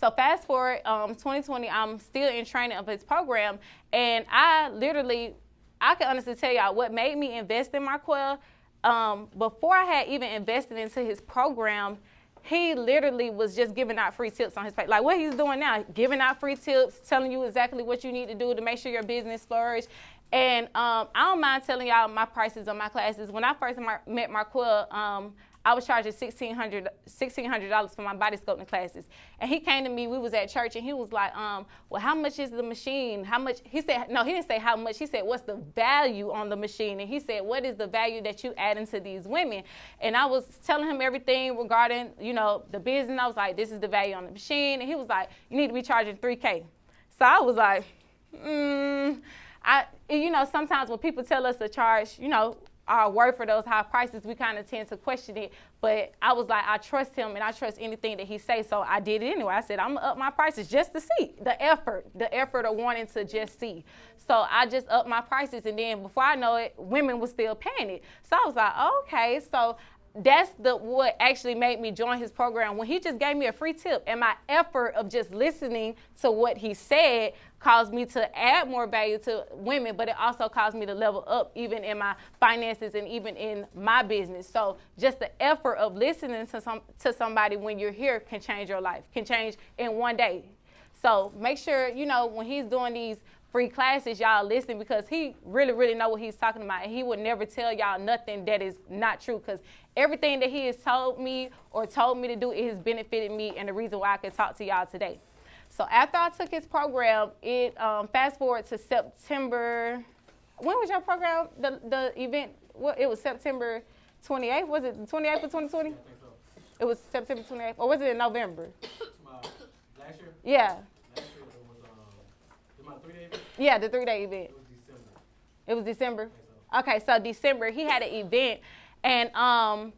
So fast forward, 2020, I'm still in training of his program, and I can honestly tell y'all what made me invest in Marquel. Before I had even invested into his program, he literally was just giving out free tips on his page. Like what he's doing now, giving out free tips, telling you exactly what you need to do to make sure your business flourish. And I don't mind telling y'all my prices on my classes. When I first met Marquel, I was charging $1,600 for my body sculpting classes. And he came to me, we was at church, and he was like, well, how much is the machine? How much? He said, no, he didn't say how much. He said, what's the value on the machine? And he said, what is the value that you add into these women? And I was telling him everything regarding, the business. I was like, this is the value on the machine. And he was like, you need to be charging $3K. So I was like, sometimes when people tell us to charge, our worth for those high prices, we kind of tend to question it. But I was like, I trust him and I trust anything that he says. So I did it anyway. I said, I'm going to up my prices just to see the effort of wanting to just see. So I just upped my prices. And then before I know it, women were still paying it. So I was like, okay. So that's what actually made me join his program, when he just gave me a free tip, and my effort of just listening to what he said caused me to add more value to women, but it also caused me to level up even in my finances and even in my business. So just the effort of listening to somebody when you're here can change your life, can change in one day. So make sure, when he's doing these free classes, y'all listen, because he really, really know what he's talking about, and he would never tell y'all nothing that is not true, because everything that he has told me to do, it has benefited me, and the reason why I can talk to y'all today. So after I took his program, it fast forward to September. When was your program? The event? Well, it was September 28th. Was it the 28th of 2020? I think so. It was September 28th, or was it in November? Last year? Yeah. Last year it was my 3-day event? Yeah, the 3-day event. It was December. Okay, so December, he had an event, and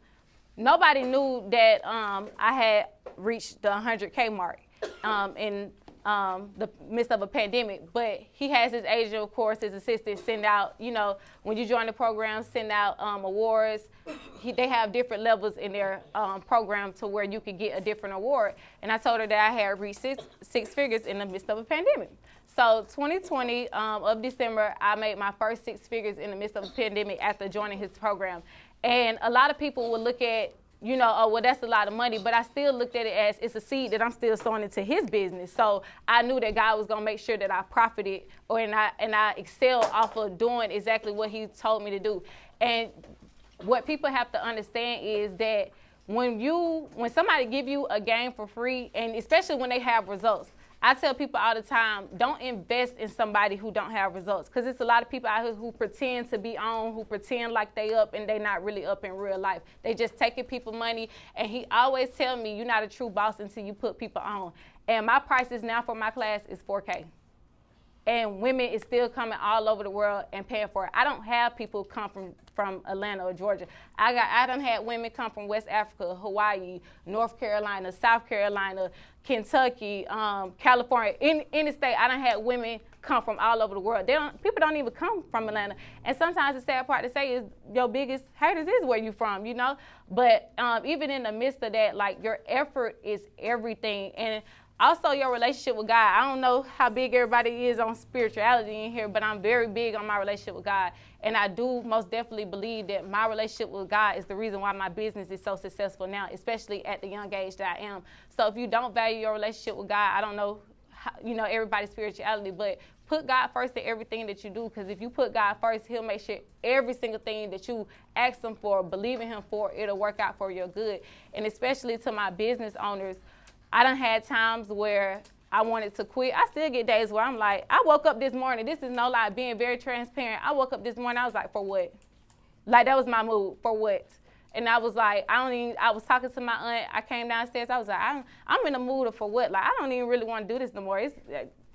nobody knew that I had reached the 100K mark in the midst of a pandemic. But he has his agent, of course, his assistant send out, when you join the program, send out awards. They have different levels in their program to where you could get a different award. And I told her that I had reached six figures in the midst of a pandemic. So 2020 of December, I made my first 6 figures in the midst of a pandemic after joining his program. And a lot of people would look at, oh, well, that's a lot of money. But I still looked at it as it's a seed that I'm still sowing into his business. So I knew that God was going to make sure that I profited and I excelled off of doing exactly what he told me to do. And what people have to understand is that when somebody give you a game for free, and especially when they have results, I tell people all the time, don't invest in somebody who don't have results, because it's a lot of people out here who pretend to be on, who pretend like they up, and they not really up in real life. They just taking people money, and he always tell me, you're not a true boss until you put people on. And my prices now for my class is $4K. And women is still coming all over the world and paying for it. I don't have people come from Atlanta or Georgia. I done had women come from West Africa, Hawaii, North Carolina, South Carolina, Kentucky, California, any state. I done had women come from all over the world. People don't even come from Atlanta. And sometimes the sad part to say is your biggest haters is where you from, But even in the midst of that, like, your effort is everything. And also your relationship with God. I don't know how big everybody is on spirituality in here, but I'm very big on my relationship with God. And I do most definitely believe that my relationship with God is the reason why my business is so successful now, especially at the young age that I am. So if you don't value your relationship with God, I don't know how, everybody's spirituality, but put God first in everything that you do, because if you put God first, he'll make sure every single thing that you ask him for, believe in him for, it'll work out for your good. And especially to my business owners, I done had times where I wanted to quit. I still get days where I'm like, I woke up this morning, this is no lie, being very transparent. I woke up this morning, I was like, for what? Like, that was my mood, for what? And I was like, I was talking to my aunt, I came downstairs, I was like, I'm in the mood of for what? Like, I don't even really want to do this no more.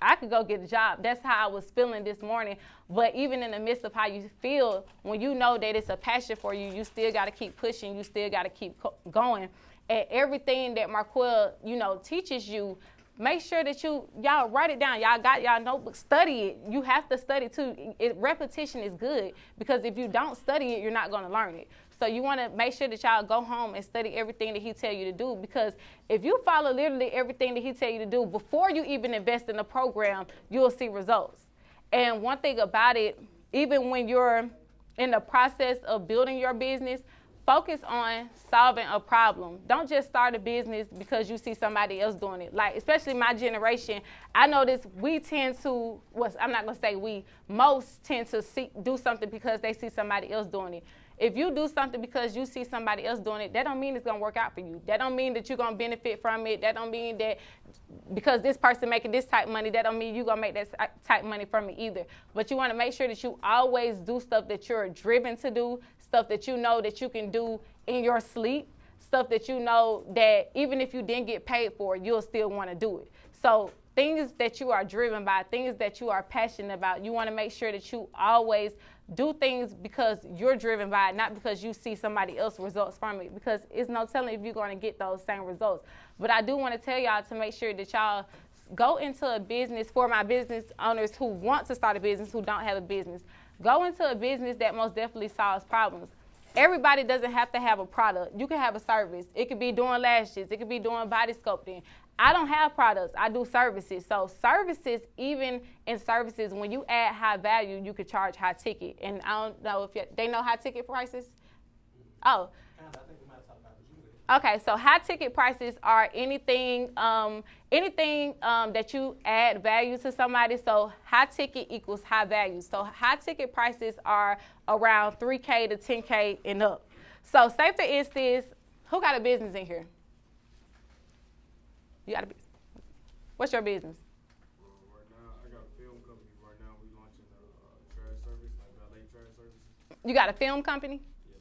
I could go get a job. That's how I was feeling this morning. But even in the midst of how you feel, when you know that it's a passion for you, you still got to keep pushing. You still got to keep going. And everything that Marquel, teaches you, make sure that y'all write it down. Y'all got y'all notebook. Study it. You have to study too. Repetition is good, because if you don't study it, you're not going to learn it. So you want to make sure that y'all go home and study everything that he tell you to do, because if you follow literally everything that he tell you to do before you even invest in the program, you'll see results. And one thing about it, even when you're in the process of building your business, focus on solving a problem. Don't just start a business because you see somebody else doing it. Like, especially my generation, I notice we tend to, I'm not going to say we, most tend to do something because they see somebody else doing it. If you do something because you see somebody else doing it, that don't mean it's going to work out for you. That don't mean that you're going to benefit from it. That don't mean that because this person making this type of money, that don't mean you're going to make that type of money from it either. But you want to make sure that you always do stuff that you're driven to do, stuff that you know that you can do in your sleep, stuff that you know that even if you didn't get paid for, you'll still want to do it. So things that you are driven by, things that you are passionate about, you want to make sure that you always do things because you're driven by it, not because you see somebody else results from it, because it's no telling if you're going to get those same results. But I do want to tell y'all to make sure that y'all go into a business, for my business owners who want to start a business, who don't have a business. Go into a business that most definitely solves problems. Everybody doesn't have to have a product. You can have a service. It could be doing lashes. It could be doing body sculpting. I don't have products. I do services. So services, even in services, when you add high value, you could charge high ticket. And I don't know if they know high ticket prices. Oh. I think we might talk about it. Okay, so high ticket prices are anything that you add value to somebody. So high ticket equals high value. So high ticket prices are around $3K to $10K and up. So say for instance, who got a business in here? You got a business. What's your business? Right now, I got a film company. Right now, we launching a trash service, like valet trash services. You got a film company? Yeah.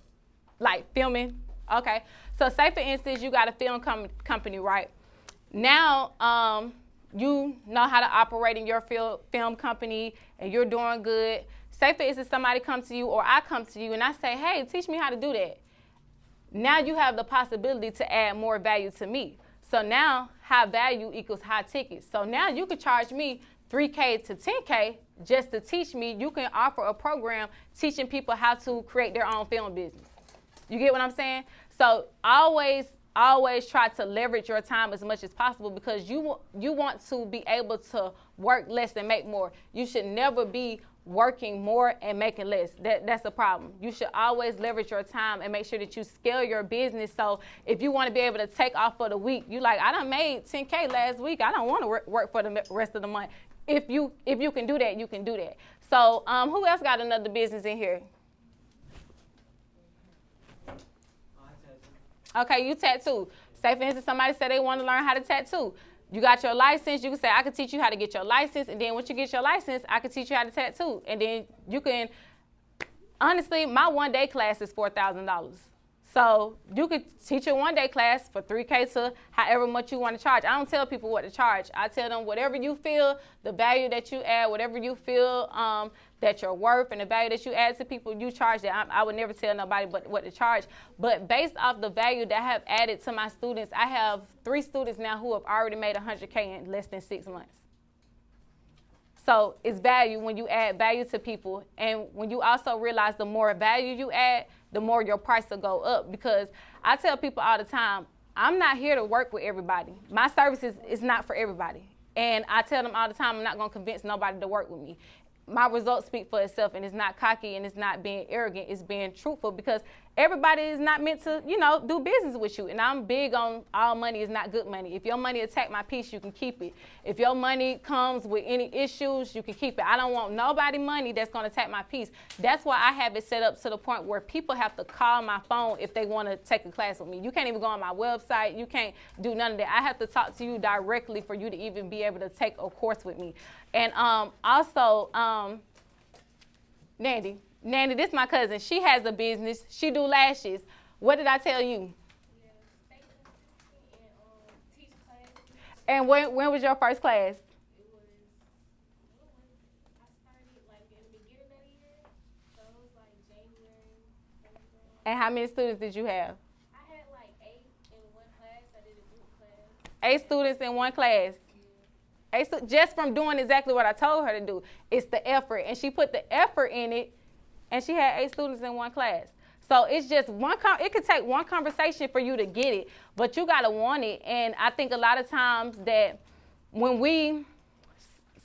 Like filming? Okay. So say for instance, you got a film company, right? Now, you know how to operate in your film company and you're doing good. Say for instance, somebody comes to you or I come to you and I say, hey, teach me how to do that. Now you have the possibility to add more value to me. So now high value equals high ticket. So now you could charge me $3K to $10K just to teach me. You can offer a program teaching people how to create their own film business. You get what I'm saying? So always try to leverage your time as much as possible, because you want to be able to work less and make more. You should never be working more and making less. That's a problem. You should always leverage your time and make sure that you scale your business. So if you want to be able to take off for the week, you like, I done made $10K last week. I don't want to work for the rest of the month. If you can do that, you can do that. So who else got another business in here? Okay, you tattoo. Say for instance, somebody said they want to learn how to tattoo. You got your license. You can say, I can teach you how to get your license. And then once you get your license, I can teach you how to tattoo. And then you can, honestly, my one-day class is $4,000. So you could teach a one-day class for $3K to however much you want to charge. I don't tell people what to charge. I tell them whatever you feel, the value that you add, whatever you feel that you're worth and the value that you add to people, you charge that. I would never tell nobody but what to charge. But based off the value that I have added to my students, I have 3 students now who have already made $100K in less than 6 months. So it's value when you add value to people. And when you also realize the more value you add, the more your price will go up. Because I tell people all the time, I'm not here to work with everybody. My services is not for everybody. And I tell them all the time, I'm not going to convince nobody to work with me. My results speak for itself, and it's not cocky and it's not being arrogant. It's being truthful, because everybody is not meant to, do business with you. And I'm big on all money is not good money. If your money attack my peace, you can keep it. If your money comes with any issues, you can keep it. I don't want nobody money that's going to attack my peace. That's why I have it set up to the point where people have to call my phone if they want to take a class with me. You can't even go on my website. You can't do none of that. I have to talk to you directly for you to even be able to take a course with me. And also, Nandy, this is my cousin. She has a business. She do lashes. What did I tell you? Yeah, stay consistent and teach classes. And when was your first class? It was And how many students did you have? I had like 8 in one class. I did a group class. 8 students in one class. Just from doing exactly what I told her to do. It's the effort. And she put the effort in it, and she had 8 students in one class. So it's just it could take one conversation for you to get it, but you got to want it. And I think a lot of times that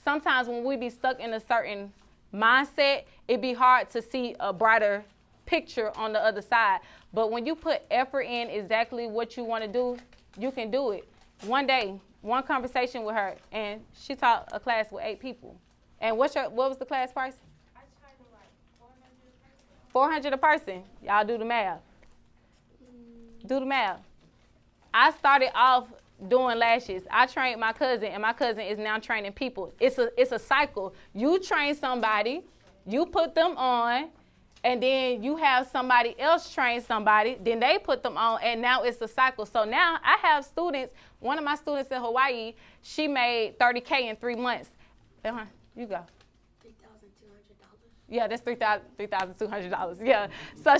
sometimes when we be stuck in a certain mindset, it'd be hard to see a brighter picture on the other side. But when you put effort in exactly what you want to do, you can do it. One day, one conversation with her, and she taught a class with 8 people. And what was the class price? I charged like 400 a person. 400 a person. Y'all do the math. Do the math. I started off doing lashes. I trained my cousin, and my cousin is now training people. It's a cycle. You train somebody, you put them on, and then you have somebody else train somebody, then they put them on, and now it's a cycle. So now I have students, one of my students in Hawaii, she made $30K in 3 months. You go. $3,200. Yeah, that's $3,200. Yeah. So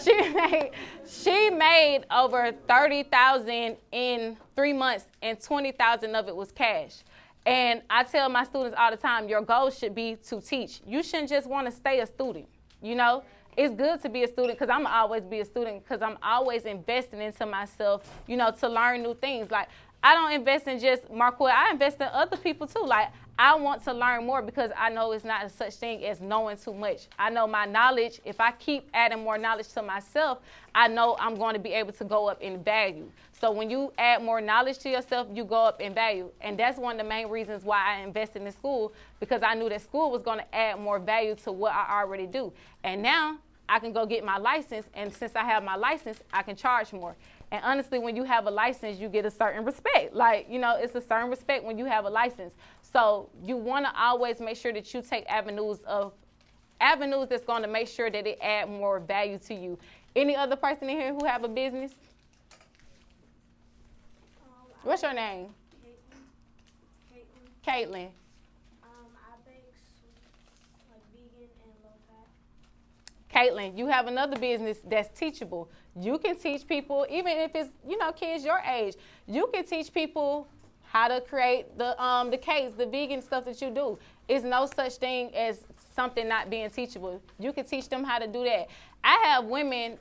she made over $30,000 in 3 months, and $20,000 of it was cash. And I tell my students all the time, your goal should be to teach. You shouldn't just want to stay a student, you know? It's good to be a student, because I'm always be a student, because I'm always investing into myself, you know, to learn new things. Like, I don't invest in just Marquette. I invest in other people too. Like, I want to learn more, because I know it's not such thing as knowing too much. I know my knowledge, if I keep adding more knowledge to myself, I know I'm going to be able to go up in value. So when you add more knowledge to yourself, you go up in value. And that's one of the main reasons why I invested in school, because I knew that school was going to add more value to what I already do. And now I can go get my license, and since I have my license, I can charge more. And honestly, when you have a license, you get a certain respect. Like, you know, it's a certain respect when you have a license. So you want to always make sure that you take avenues that's going to make sure that it add more value to you. Any other person in here who have a business? What's your name? Caitlin. I bake sweets, like vegan and low fat. Caitlin, you have another business that's teachable. You can teach people, even if it's, you know, kids your age, you can teach people how to create the cakes, the vegan stuff that you do. It's no such thing as something not being teachable. You can teach them how to do that. I have women,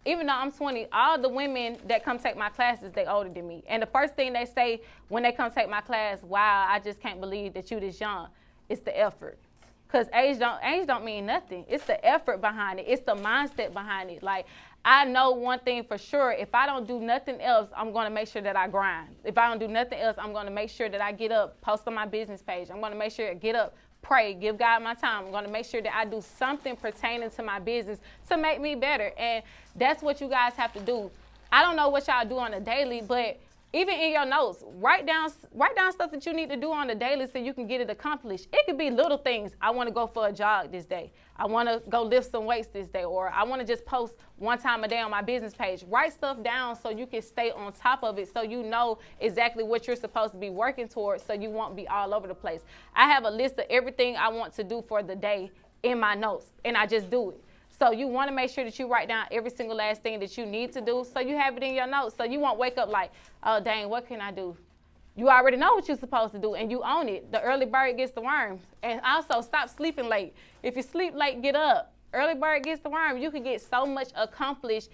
even though I'm 20, all the women that come take my classes, they older than me. And the first thing they say when they come take my class, wow, I just can't believe that you this young. It's the effort. Because age don't mean nothing. It's the effort behind it. It's the mindset behind it. Like, I know one thing for sure. If I don't do nothing else, I'm going to make sure that I grind. If I don't do nothing else, I'm going to make sure that I get up, post on my business page. I'm going to make sure I get up, pray, give God my time. I'm going to make sure that I do something pertaining to my business to make me better. And that's what you guys have to do. I don't know what y'all do on a daily, but even in your notes, write down stuff that you need to do on the daily so you can get it accomplished. It could be little things. I want to go for a jog this day. I want to go lift some weights this day. Or I want to just post one time a day on my business page. Write stuff down so you can stay on top of it, so you know exactly what you're supposed to be working towards, so you won't be all over the place. I have a list of everything I want to do for the day in my notes, and I just do it. So you want to make sure that you write down every single last thing that you need to do, so you have it in your notes. So you won't wake up like, oh, dang, what can I do? You already know what you're supposed to do, and you own it. The early bird gets the worm. And also, stop sleeping late. If you sleep late, get up. Early bird gets the worm. You can get so much accomplished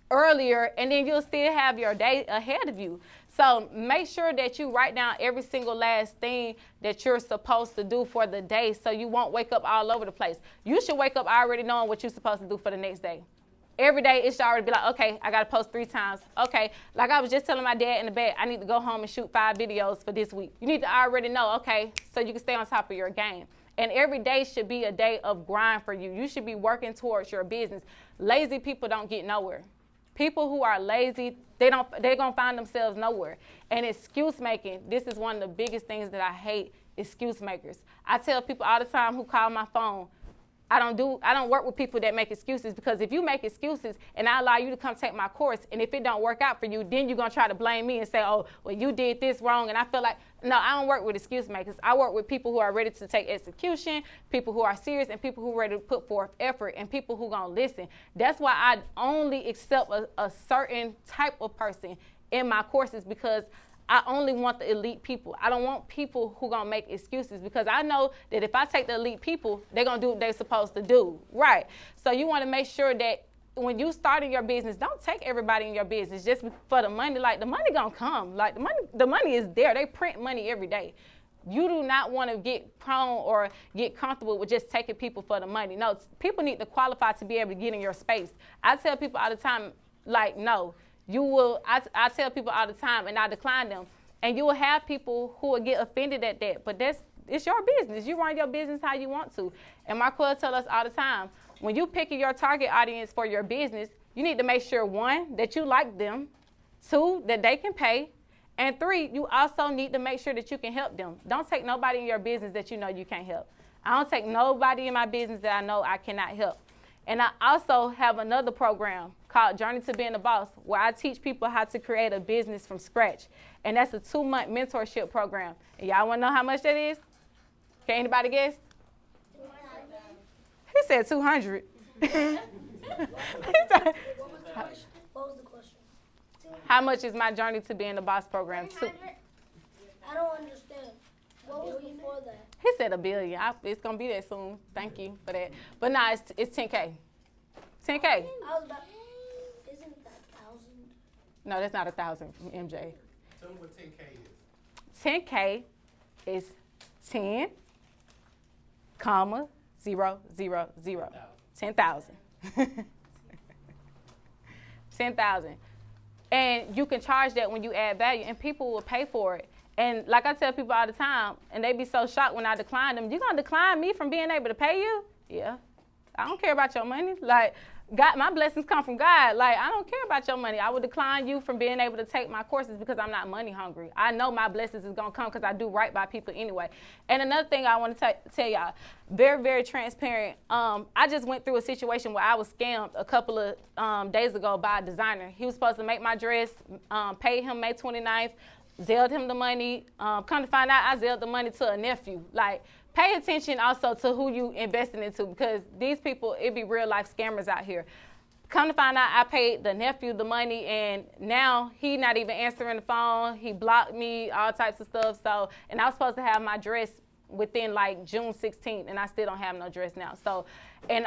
earlier, and then you'll still have your day ahead of you. So make sure that you write down every single last thing that you're supposed to do for the day, so you won't wake up all over the place. You should wake up already knowing what you're supposed to do for the next day. Every day it should already be like, okay, I got to post 3 times. Okay, like I was just telling my dad in the bed, I need to go home and shoot 5 videos for this week. You need to already know, okay, so you can stay on top of your game. And every day should be a day of grind for you. You should be working towards your business. Lazy people don't get nowhere. People who are lazy, they're going to find themselves nowhere. And excuse making, this is one of the biggest things that I hate, excuse makers. I tell people all the time who call my phone, I don't work with people that make excuses, because if you make excuses and I allow you to come take my course, and if it don't work out for you, then you're going to try to blame me and say, oh, well, you did this wrong. And I feel like, no, I don't work with excuse makers. I work with people who are ready to take execution, people who are serious, and people who are ready to put forth effort, and people who are going to listen. That's why I only accept a certain type of person in my courses, because I only want the elite people. I don't want people who gonna make excuses, because I know that if I take the elite people, they're gonna do what they're supposed to do, right? So you wanna make sure that when you starting your business, don't take everybody in your business just for the money. Like, the money gonna come. Like, the money is there. They print money every day. You do not want to get prone or get comfortable with just taking people for the money. No, people need to qualify to be able to get in your space. I tell people all the time, like, no. You will, I tell people all the time, and I decline them. And you will have people who will get offended at that. But it's your business. You run your business how you want to. And my club tell us all the time, when you picking your target audience for your business, you need to make sure, 1, that you like them, 2, that they can pay, and 3, you also need to make sure that you can help them. Don't take nobody in your business that you know you can't help. I don't take nobody in my business that I know I cannot help. And I also have another program called Journey to Being a Boss, where I teach people how to create a business from scratch. And that's a 2-month mentorship program. And y'all want to know how much that is? Can anybody guess? He said 200. What was the question? How much is my Journey to Being a Boss program? I don't understand. What was before that? He said $1 billion. It's going to be there soon. Thank you for that. But nah, it's 10K. 10K. I was about, isn't that 1,000? No, that's not 1,000, MJ. Tell me what 10K is. 10K is 10, comma, 0, 0, 0. 10,000. 10,000. And you can charge that when you add value, and people will pay for it. And like I tell people all the time, and they be so shocked when I decline them, you gonna decline me from being able to pay you? Yeah. I don't care about your money. Like, God, my blessings come from God. Like, I don't care about your money. I would decline you from being able to take my courses because I'm not money hungry. I know my blessings is going to come because I do right by people anyway. And another thing I want to tell y'all, very, very transparent. I just went through a situation where I was scammed a couple of days ago by a designer. He was supposed to make my dress, paid him May 29th, Zelled him the money. Come to find out, I zelled the money to a nephew. Like, pay attention also to who you investing into, because these people, it be real life scammers out here. Come to find out, I paid the nephew the money, and now he not even answering the phone. He blocked me, all types of stuff. So, and I was supposed to have my dress within like June 16th, and I still don't have no dress now. So, and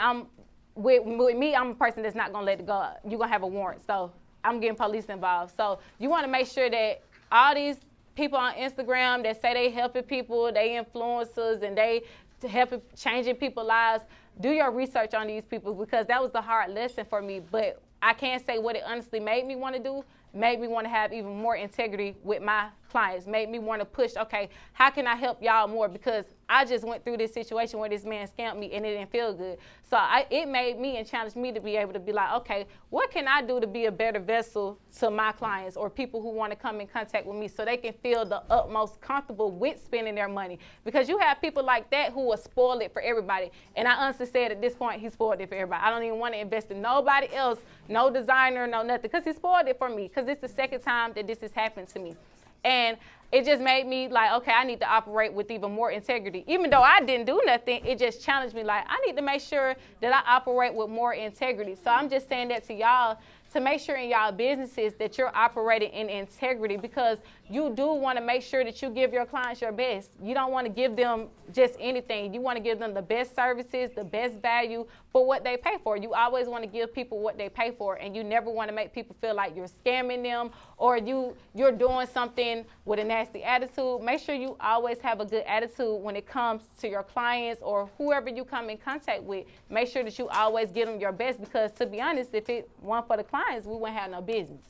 with me, I'm a person that's not gonna let it go. You're gonna have a warrant. So I'm getting police involved. So you wanna make sure that all these people on Instagram that say they helping people, they influencers, and they helping changing people's lives, do your research on these people, because that was the hard lesson for me. But I can't say what it honestly made me want to do. Made me want to have even more integrity with my clients. Made me want to push, okay, how can I help y'all more? Because I just went through this situation where this man scammed me and it didn't feel good. So it made me and challenged me to be able to be like, okay, what can I do to be a better vessel to my clients or people who want to come in contact with me so they can feel the utmost comfortable with spending their money? Because you have people like that who will spoil it for everybody. And I honestly said at this point, he spoiled it for everybody. I don't even want to invest in nobody else, no designer, no nothing, because he spoiled it for me, because it's the second time that this has happened to me. And it just made me like, okay, I need to operate with even more integrity. Even though I didn't do nothing, it just challenged me. Like, I need to make sure that I operate with more integrity. So I'm just saying that to y'all, to make sure in y'all businesses that you're operating in integrity, because you do want to make sure that you give your clients your best. You don't want to give them just anything. You want to give them the best services, the best value for what they pay for. You always want to give people what they pay for, and you never want to make people feel like you're scamming them or you're doing something with a nasty attitude. Make sure you always have a good attitude when it comes to your clients or whoever you come in contact with. Make sure that you always give them your best, because to be honest, if it weren't for the clients, we wouldn't have no business.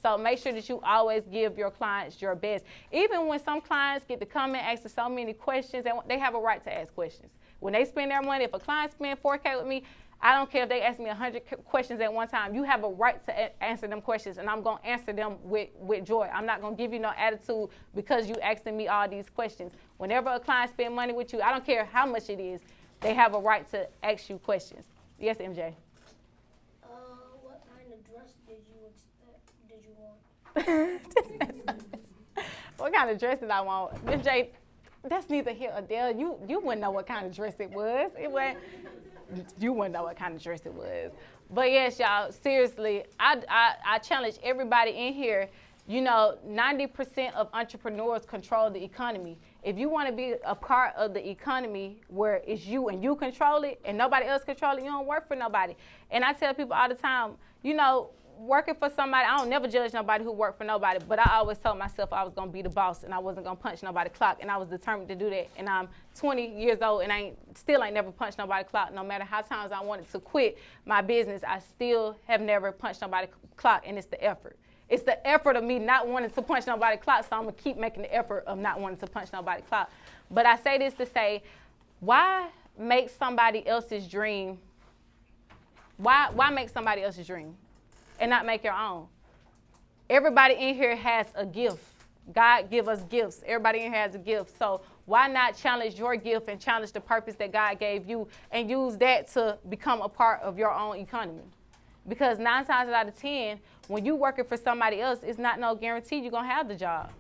So make sure that you always give your clients your best. Even when some clients get to come and ask so many questions, they have a right to ask questions. When they spend their money, if a client spends $4K with me, I don't care if they ask me 100 questions at one time. You have a right to answer them questions, and I'm going to answer them with joy. I'm not going to give you no attitude because you asking me all these questions. Whenever a client spends money with you, I don't care how much it is, They have a right to ask you questions. Yes, MJ. What kind of dress did you want? What kind of dress did I want? MJ, that's neither here or there. You wouldn't know what kind of dress it was. You wouldn't know what kind of dress it was. But yes, y'all, seriously, I challenge everybody in here. 90% of entrepreneurs control the economy. If you want to be a part of the economy where it's you and you control it and nobody else control it, you don't work for nobody. And I tell people all the time, working for somebody, I don't never judge nobody who worked for nobody, but I always told myself I was going to be the boss and I wasn't going to punch nobody's clock, and I was determined to do that. And I'm 20 years old and I still ain't never punched nobody's clock. No matter how times I wanted to quit my business, I still have never punched nobody's clock, and it's the effort. It's the effort of me not wanting to punch nobody's clock, so I'm going to keep making the effort of not wanting to punch nobody's clock. But I say this to say, why make somebody else's dream, why make somebody else's dream and not make your own? Everybody in here has a gift. God give us gifts. Everybody in here has a gift. So why not challenge your gift and challenge the purpose that God gave you and use that to become a part of your own economy? Because 9 times out of 10, when you working for somebody else, it's not no guarantee you're going to have the job.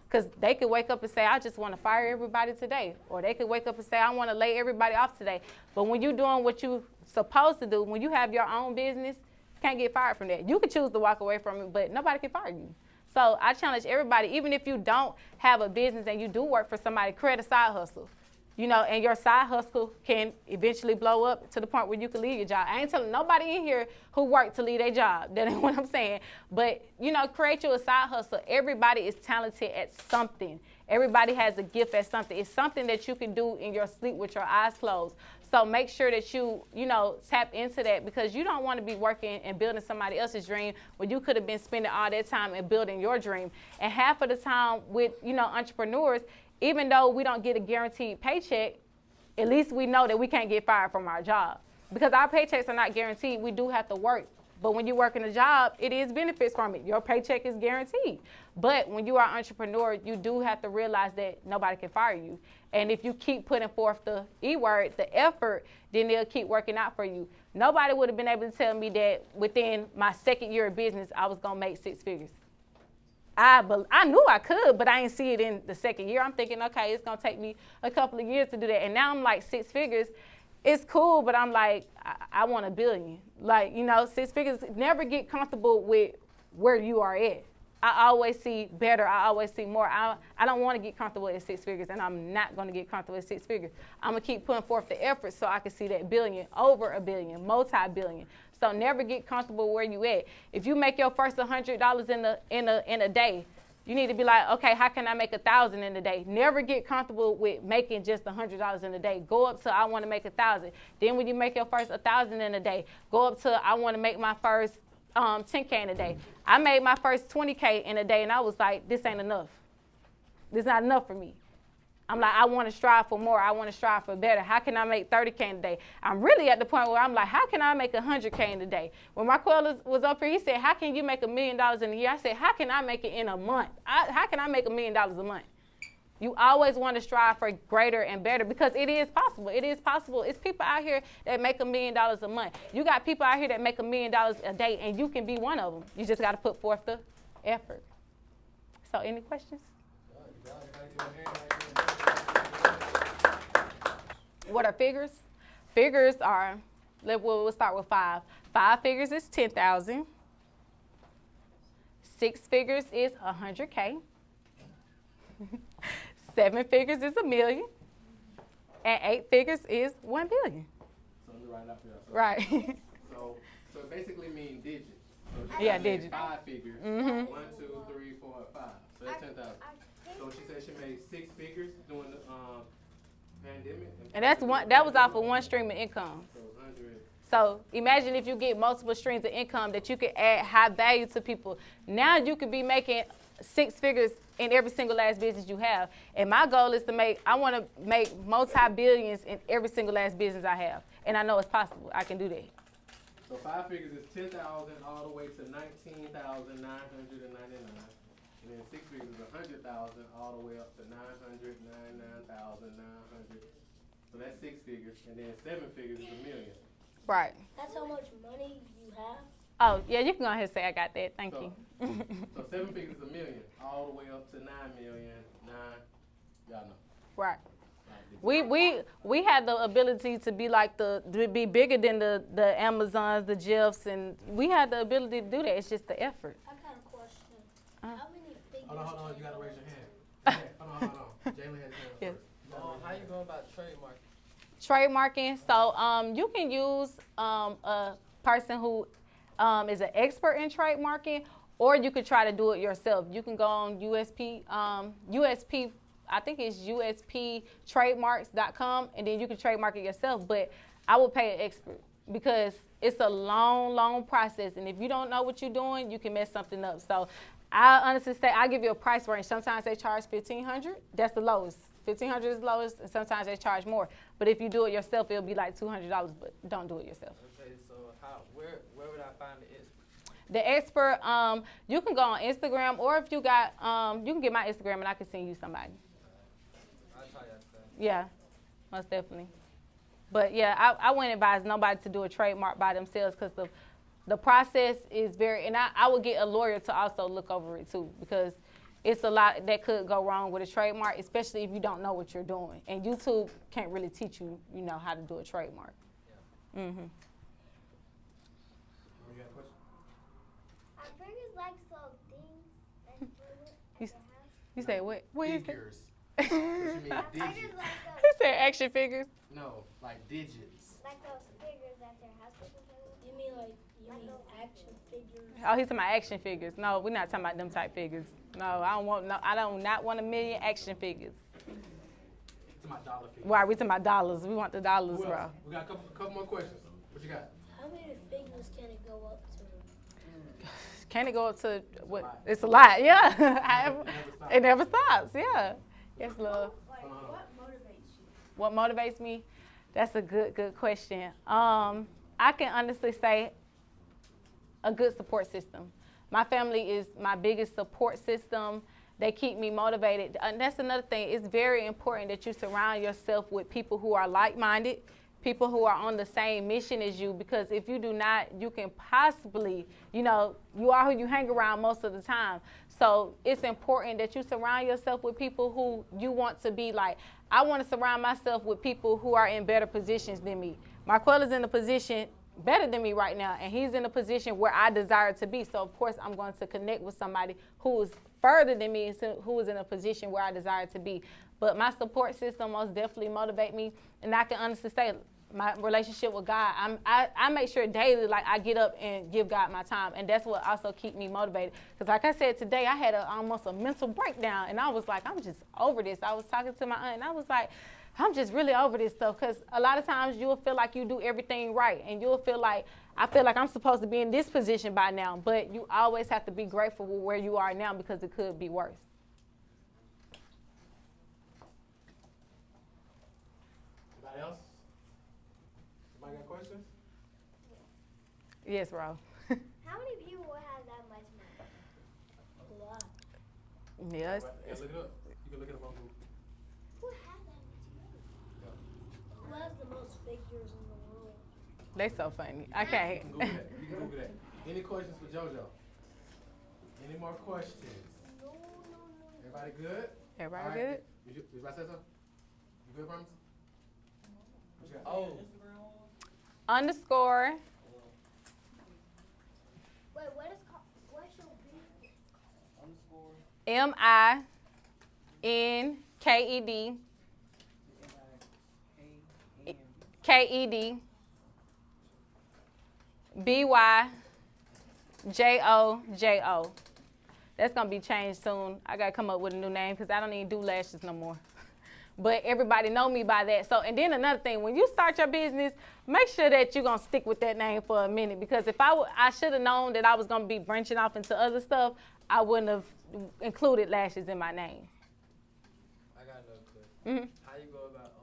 Because they could wake up and say, I just want to fire everybody today. Or they could wake up and say, I want to lay everybody off today. But when you're doing what you're supposed to do, when you have your own business, you can't get fired from that. You can choose to walk away from it, but nobody can fire you. So I challenge everybody, even if you don't have a business and you do work for somebody, create a side hustle. And your side hustle can eventually blow up to the point where you can leave your job. I ain't telling nobody in here who worked to leave their job. That ain't what I'm saying. But, create you a side hustle. Everybody is talented at something. Everybody has a gift at something. It's something that you can do in your sleep with your eyes closed. So make sure that you tap into that, because you don't want to be working and building somebody else's dream when you could have been spending all that time and building your dream. And half of the time with, entrepreneurs, even though we don't get a guaranteed paycheck, at least we know that we can't get fired from our job. Because our paychecks are not guaranteed, we do have to work. But when you work in a job, it is benefits from it. Your paycheck is guaranteed. But when you are an entrepreneur, you do have to realize that nobody can fire you. And if you keep putting forth the E word, the effort, then they'll keep working out for you. Nobody would have been able to tell me that within my second year of business, I was going to make 6 figures. I knew I could, but I didn't see it in the second year. I'm thinking, okay, it's going to take me a couple of years to do that. And now I'm like 6 figures. It's cool, but I'm like, I want $1 billion. 6 figures, never get comfortable with where you are at. I always see better. I always see more. I don't want to get comfortable at 6 figures, and I'm not going to get comfortable at 6 figures. I'm going to keep putting forth the effort so I can see that billion, over $1 billion, multi-billion. So never get comfortable where you at. If you make your first $100 in a day, you need to be like, okay, how can I make 1,000 in a day? Never get comfortable with making just $100 in a day. Go up to I want to make 1,000. Then when you make your first 1,000 in a day, go up to I want to make my first 10K in a day. I made my first 20K in a day, and I was like, this ain't enough. This is not enough for me. I'm like, I want to strive for more. I want to strive for better. How can I make 30K in a day? I'm really at the point where I'm like, how can I make 100K in a day? When Marquell was up here, he said, how can you make $1 million in a year? I said, how can I make it in a month? How can I make $1 million a month? You always want to strive for greater and better, because it is possible. It is possible. It's people out here that make $1 million a month. You got people out here that make $1 million a day, and you can be one of them. You just got to put forth the effort. So any questions? What are figures? Figures are, we'll start with 5. 5 figures is 10,000. 6 figures is 100K. 7 figures is $1 million. And 8 figures is $1 billion. So let me write it up here. Right. So it basically means digits. So Yeah, digits. 5 figures. Mm-hmm. 1, 2, 3, 4, 5. So that's 10,000. So she said she made 6 figures during the pandemic. And that was off of one stream of income. So 100. So imagine if you get multiple streams of income that you could add high value to people. Now you could be making 6 figures in every single last business you have. And my goal is I want to make multi-billions in every single last business I have. And I know it's possible. I can do that. So 5 figures is 10,000 all the way to 19,999. And then 6 figures is 100,000 all the way up to 999,900. So that's 6 figures, and then 7 figures is $1 million. Right. That's how much money you have. Oh, yeah, you can go ahead and say I got that. Thank So- you. So 7 figures is $1 million, all the way up to 9 million. Y'all know. Right. We had the ability to be like to be bigger than the Amazons, the Jeffs, and we had the ability to do that. It's just the effort. I got a question. How many figures? Hold on, you can gotta go raise up your to? hand. Hold on. Jalen has his hand up Yes. first. How you go about trademark? Trademarking. So you can use a person who is an expert in trademarking, or you could try to do it yourself. You can go on USP. I think it's USPtrademarks.com, and then you can trademark it yourself. But I would pay an expert because it's a long process, and if you don't know what you're doing, you can mess something up. So I honestly say I give you a price range. Sometimes they charge $1,500. That's the lowest. $1,500 is the lowest, and sometimes they charge more. But if you do it yourself, it'll be like $200. But don't do it yourself. Okay, so where would I find the expert? The expert, you can go on Instagram, or if you got, you can get my Instagram, and I can send you somebody. I'll try that thing. Yeah, most definitely. But yeah, I wouldn't advise nobody to do a trademark by themselves because the process is very, and I would get a lawyer to also look over it too, because it's a lot that could go wrong with a trademark, especially if you don't know what you're doing. And YouTube can't really teach you, how to do a trademark. Yeah. Mm-hmm. You got a question? I figures like so things and You, you say what? What is it? Figures. What you mean I figures digits? like He those, said action figures. No, like digits. like those figures that their house people play with. You mean action figures? Oh, he's talking about action figures. No, we're not talking about them type figures. No, I do not want 1 million action figures. To my dollar figure. Why? We talking about dollars. We want the dollars, Who bro. else? We got a couple more questions. What you got? How many figures can it go up to? Can it go up to what? lot. It's a lot, yeah. never stops. It never stops, yeah. Yes, love. Like, what motivates you? What motivates me? That's a good question. I can honestly say a good support system. My family is my biggest support system. They keep me motivated. And that's another thing. It's very important that you surround yourself with people who are like-minded, people who are on the same mission as you, because if you do not, you can possibly, you are who you hang around most of the time. So it's important that you surround yourself with people who you want to be like. I want to surround myself with people who are in better positions than me. Marquella's in a position better than me right now, and he's in a position where I desire to be. So of course I'm going to connect with somebody who is further than me and who is in a position where I desire to be. But my support system most definitely motivate me, and I can honestly say my relationship with God, I make sure daily, like, I get up and give God my time, and that's what also keep me motivated. Because like I said today, I had almost a mental breakdown, and I was like, I'm just over this. I was talking to my aunt, and I was like, I'm just really over this stuff, because a lot of times you'll feel like you do everything right, and you'll feel like, I feel like I'm supposed to be in this position by now, but you always have to be grateful for where you are now, because it could be worse. Anybody else? Somebody got questions? Yes, Ro. How many people will have that much money? A lot. Yes. Yeah, look it up. You can look it up on Google. Who have that much money? Who has the most figures in the world? They so funny. Okay. You can Google that. You can Google that. Any questions for JoJo? Any more questions? No. Everybody good? Everybody All right. good? You about to say something? You good, Promise? What you got? Oh, Underscore Wait, what's your business? underscore MINKED KED BYJOJO. That's gonna be changed soon. I gotta come up with a new name because I don't even do lashes no more. But everybody know me by that. So, and then another thing, when you start your business, make sure that you're gonna stick with that name for a minute, because if I should have known that I was gonna be branching off into other stuff, I wouldn't have included lashes in my name. I got another question. Mhm. How you go about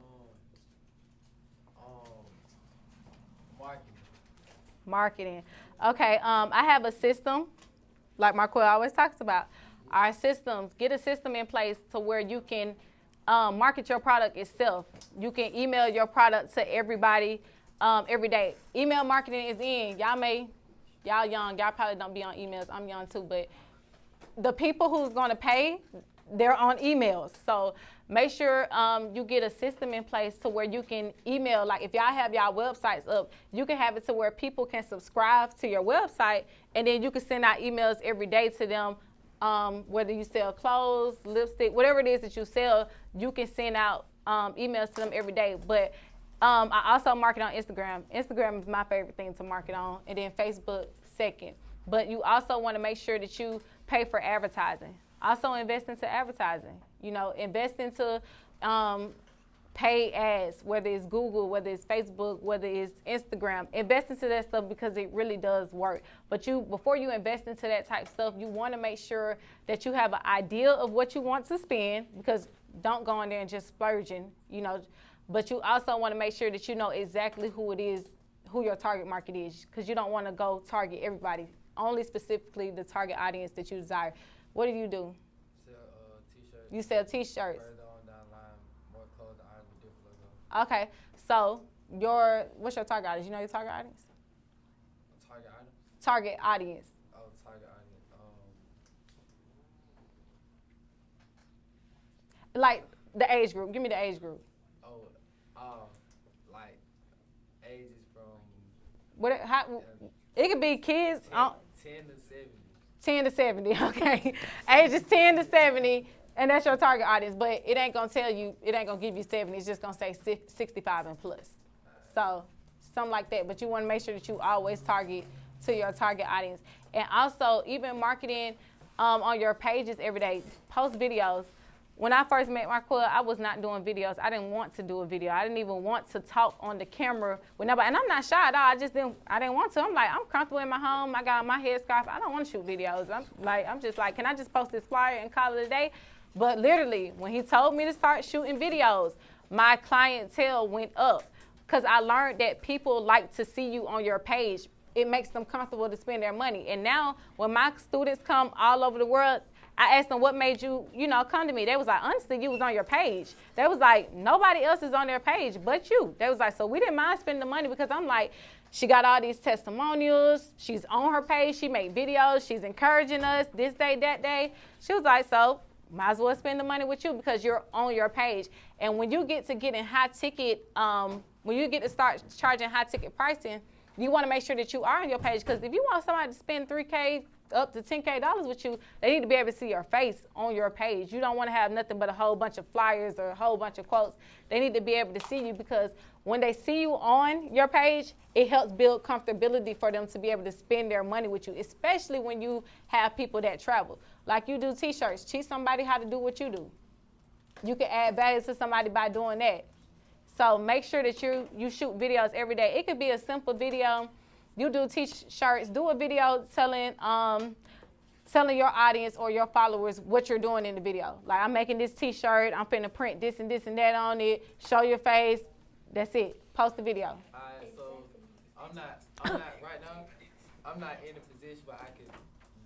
marketing? Marketing. Okay, I have a system, like Marquel always talks about. Our systems, get a system in place to where you can market your product itself. You can email your product to everybody every day. Email marketing is in. Y'all young, y'all probably don't be on emails. I'm young too, but the people who's gonna pay, they're on emails. So make sure you get a system in place to where you can email. Like if y'all have y'all websites up, you can have it to where people can subscribe to your website, and then you can send out emails every day to them. Whether you sell clothes, lipstick, whatever it is that you sell, you can send out emails to them every day. But I also market on Instagram. Instagram is my favorite thing to market on, and then Facebook second. But you also want to make sure that you pay for advertising. Also invest into advertising. You know, invest into paid ads, whether it's Google, whether it's Facebook, whether it's Instagram. Invest into that stuff because it really does work. But before you invest into that type of stuff, you want to make sure that you have an idea of what you want to spend, because don't go in there and just splurging, you know. But you also want to make sure that you know exactly who it is, who your target market is, because you don't want to go target everybody, only specifically the target audience that you desire. What do? Sell t-shirts. You sell t-shirts. Further on down the line, more clothing items with different logos. Okay, so what's your target audience? You know your target audience? Target items? Target audience. Oh, target audience. Like the age group. Give me the age group. Like ages from It could be kids. 10 to 70. 10 to 70, okay. Ages 10 to 70, and that's your target audience. But it ain't gonna give you 70. It's just gonna say 65 and plus. So something like that. But you want to make sure that you always target to your target audience. And also, even marketing on your pages every day. Post videos. When I first met Marquel, I was not doing videos. I didn't want to do a video. I didn't even want to talk on the camera with nobody. And I'm not shy at all. I didn't want to. I'm like, I'm comfortable in my home. I got my headscarf. I don't want to shoot videos. I'm just like, can I just post this flyer and call it a day? But literally, when he told me to start shooting videos, my clientele went up, because I learned that people like to see you on your page. It makes them comfortable to spend their money. And now when my students come all over the world, I asked them, what made you, come to me? They was like, honestly, you was on your page. They was like, nobody else is on their page but you. They was like, so we didn't mind spending the money, because I'm like, she got all these testimonials. She's on her page. She made videos. She's encouraging us this day, that day. She was like, so might as well spend the money with you because you're on your page. And when you get to getting high ticket, when you get to start charging high ticket pricing, you want to make sure that you are on your page, because if you want somebody to spend $3K up to $10K with you, they need to be able to see your face on your page. You don't want to have nothing but a whole bunch of flyers or a whole bunch of quotes. They need to be able to see you, because when they see you on your page, it helps build comfortability for them to be able to spend their money with you, especially when you have people that travel. Like you do t-shirts. Teach somebody how to do what you do. You can add value to somebody by doing that. So make sure that you shoot videos every day. It could be a simple video. You do t-shirts, do a video telling your audience or your followers what you're doing in the video. Like, I'm making this t-shirt, I'm finna print this and this and that on it, show your face, that's it. Post the video. Alright, so I'm not right now, I'm not in a position where I can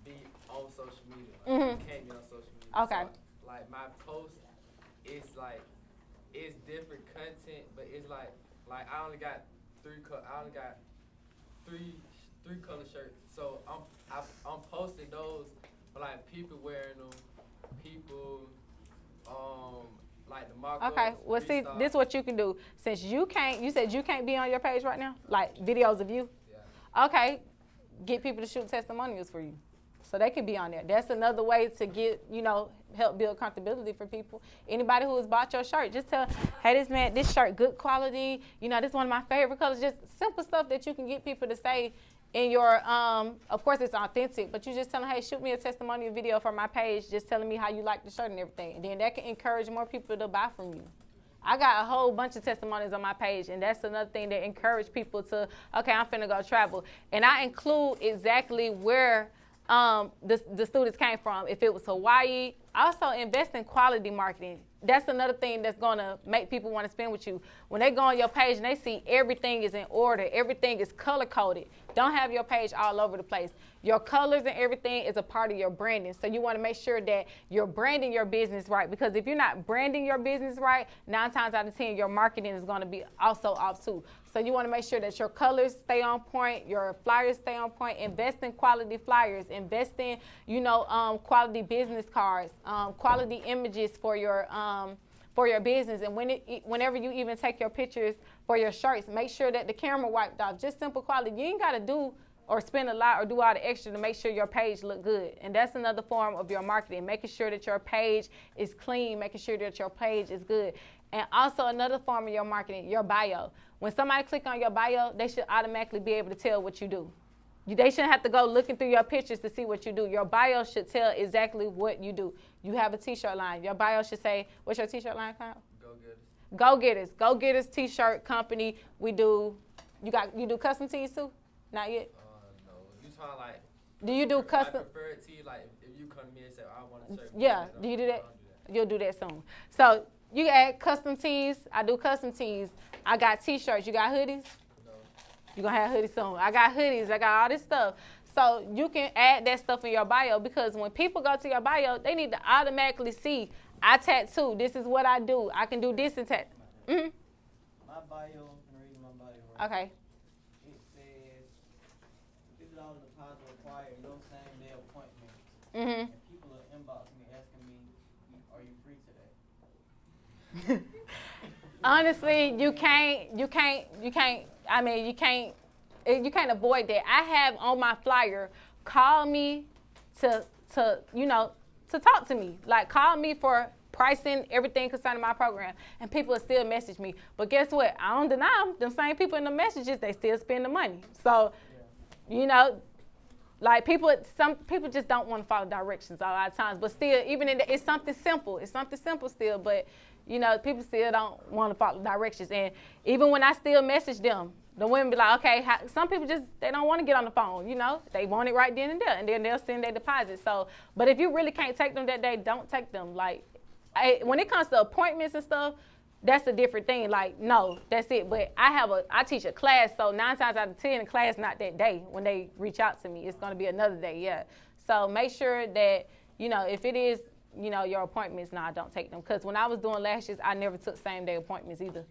be on social media. Like, I can't be on social media. Okay. So, like, my post is like, it's different content, but it's like I only got three color shirts. So I'm posting those for like people wearing them, people like the markups. Okay, well see, this is what you can do. Since you said you can't be on your page right now, like videos of you. Yeah. Okay, get people to shoot testimonials for you, so they can be on there. That's another way to get, help build comfortability for people. Anybody who has bought your shirt, just tell, hey, this shirt, good quality. This is one of my favorite colors. Just simple stuff that you can get people to say in your, of course it's authentic, but you just tell them, hey, shoot me a testimonial video for my page, just telling me how you like the shirt and everything. And then that can encourage more people to buy from you. I got a whole bunch of testimonials on my page, and that's another thing that encourage people to, okay, I'm finna go travel. And I include exactly where the students came from. If it was Hawaii, also invest in quality marketing. that's another thing that's gonna make people want to spend with you. When they go on your page and they see everything is in order, everything is color coded. Don't have your page all over the place. Your colors and everything is a part of your branding. So you want to make sure that you're branding your business right, because if you're not branding your business right, 9 times out of 10, your marketing is going to be also off too. So you want to make sure that your colors stay on point, your flyers stay on point. Invest in quality flyers. Invest in, quality business cards, quality images for your business. And whenever you even take your pictures for your shirts, make sure that the camera wiped off. Just simple quality. You ain't got to do or spend a lot or do all the extra to make sure your page look good. And that's another form of your marketing, making sure that your page is clean, making sure that your page is good. And also another form of your marketing, your bio. When somebody click on your bio, they should automatically be able to tell what you do. They shouldn't have to go looking through your pictures to see what you do. Your bio should tell exactly what you do. You have a t-shirt line. Your bio should say, what's your t-shirt line called? Go Getters. Go Getters t-shirt company. You do custom tees too? Not yet? No. You talking like, do you do custom? I prefer tee, like if you come to me and say, I want a shirt. Yeah, do you do that? You'll do that soon. So you add custom tees. I do custom tees. I got t-shirts. You got hoodies? No. You're going to have hoodies soon. I got hoodies. I got all this stuff. So you can add that stuff in your bio, because when people go to your bio, they need to automatically see, I tattoo. This is what I do. I can do this and tattoo. Mm-hmm. My bio, I'm reading my bio right. Okay. It says $50 deposit required, no same day appointment. Mm-hmm. And people are inboxing me asking me, are you free today? Honestly, you can't avoid that. I have on my flyer, call me to talk to me. Like, call me for pricing, everything concerning my program. And people will still message me. But guess what? I don't deny them. The same people in the messages, they still spend the money. So, like some people just don't want to follow directions a lot of times. But still, even it's something simple. It's something simple still. But, people still don't want to follow directions. And even when I still message them, the women be like, okay, some people they don't want to get on the phone, They want it right then and there, and then they'll send their deposit. So, but if you really can't take them that day, don't take them. Like, when it comes to appointments and stuff, that's a different thing. Like, no, that's it. But I teach a class, so 9 times out of 10, the class not that day when they reach out to me. It's going to be another day, yeah. So make sure that, if it is, your appointments, don't take them. Because when I was doing lashes, I never took same-day appointments either.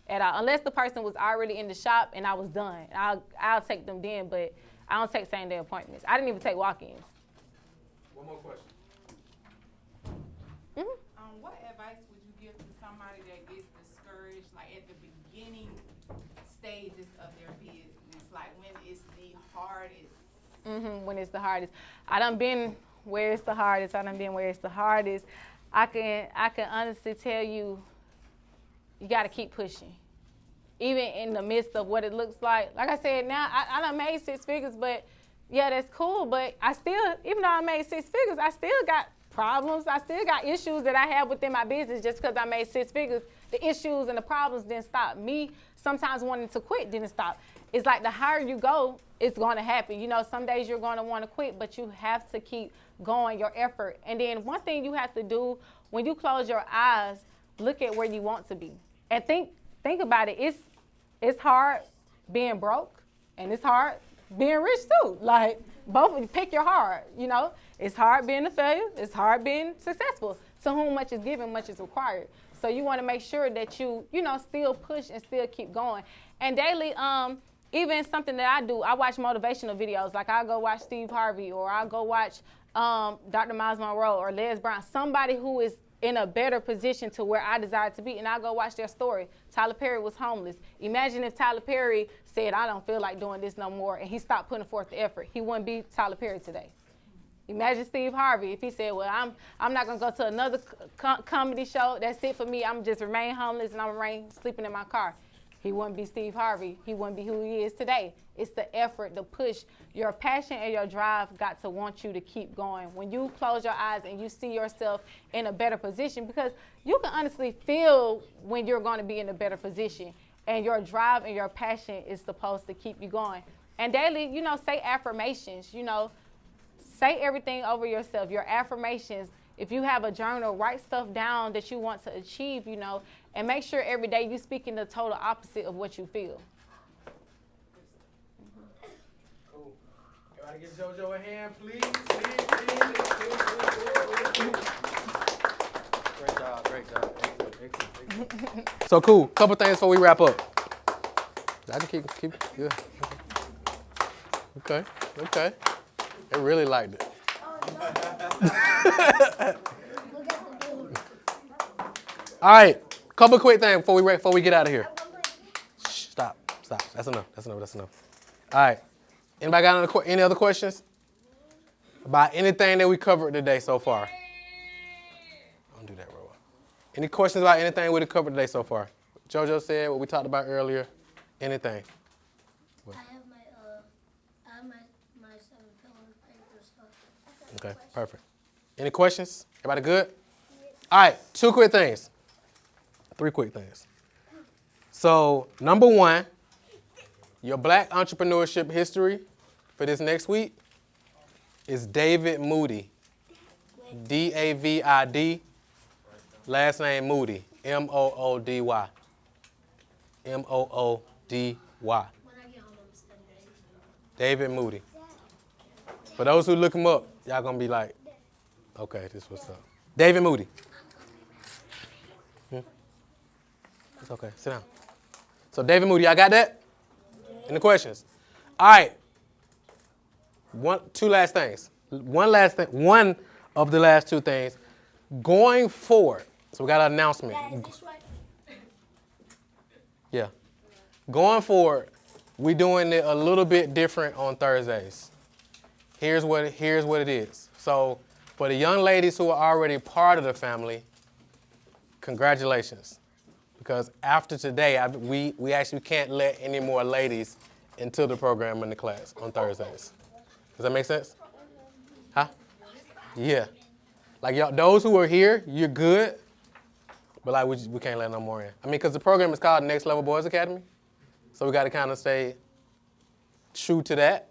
At all, unless the person was already in the shop and I was done. I'll take them then, but I don't take same-day appointments. I didn't even take walk-ins. One more question. Mm-hmm. What advice would you give to somebody that gets discouraged, like at the beginning stages of their business, like when it's the hardest? Mm-hmm. When it's the hardest. I done been where it's the hardest. I can honestly tell you, you got to keep pushing. Even in the midst of what it looks like. Like I said, now I done made 6 figures, but yeah, that's cool. But I still, even though I made 6 figures, I still got problems. I still got issues that I have within my business. Just because I made 6 figures, the issues and the problems didn't stop. Me sometimes wanting to quit didn't stop. It's like the higher you go, it's going to happen. Some days you're going to want to quit, but you have to keep going, your effort. And then one thing you have to do, when you close your eyes, look at where you want to be. And think about it. It's hard being broke, and it's hard being rich too. Like, both, pick your hard, It's hard being a failure. It's hard being successful. To whom much is given, much is required. So you want to make sure that you still push and still keep going. And daily, even something that I do, I watch motivational videos. Like, I'll go watch Steve Harvey, or I'll go watch Dr. Miles Monroe or Les Brown, somebody who is in a better position to where I desire to be, and I'll go watch their story. Tyler Perry was homeless. Imagine if Tyler Perry said, I don't feel like doing this no more, and he stopped putting forth the effort. He wouldn't be Tyler Perry today. Imagine Steve Harvey if he said, well, I'm not going to go to another comedy show. That's it for me. I'm just remain homeless, and I'm remain sleeping in my car. He wouldn't be Steve Harvey. He wouldn't be who he is today. It's the effort, the push. Your passion and your drive got to want you to keep going. When you close your eyes and you see yourself in a better position, because you can honestly feel when you're going to be in a better position, and your drive and your passion is supposed to keep you going. And daily, say affirmations, say everything over yourself. Your affirmations, If you have a journal, write stuff down that you want to achieve, and make sure every day you speak in the total opposite of what you feel. Cool. Everybody give JoJo a hand, please. Great job. Excellent. So cool. Couple things before we wrap up. I can keep yeah. Okay. They really liked it. All right. Couple quick things before we get out of here. Shh, stop. That's enough. All right. Anybody got any other questions about anything that we covered today so far? Don't do that, Roa. Any questions about anything we covered today so far? JoJo said what we talked about earlier. Anything? I have my 7 pillar paper stuff. Okay, perfect. Any questions? Everybody good? All right, 3 quick things. So, number 1, your Black entrepreneurship history for this next week is David Moody. D-A-V-I-D, last name Moody, M-O-O-D-Y. M-O-O-D-Y. When I get home, I'm studying. David Moody. For those who look him up, y'all gonna be like, okay, this what's up. David Moody. It's okay, sit down. So David Moody, y'all got that? Any questions? All right. 2 last things. One of the last 2 things. Going forward, so we got an announcement. Is this right? Yeah. Going forward, we're doing it a little bit different on Thursdays. Here's what it is. So for the young ladies who are already part of the family, congratulations. Because after today, we actually can't let any more ladies into the program in the class on Thursdays. Does that make sense? Huh? Yeah. Like y'all, those who are here, you're good. But like we can't let no more in. I mean, because the program is called Next Level Boys Academy. So we got to kind of stay true to that,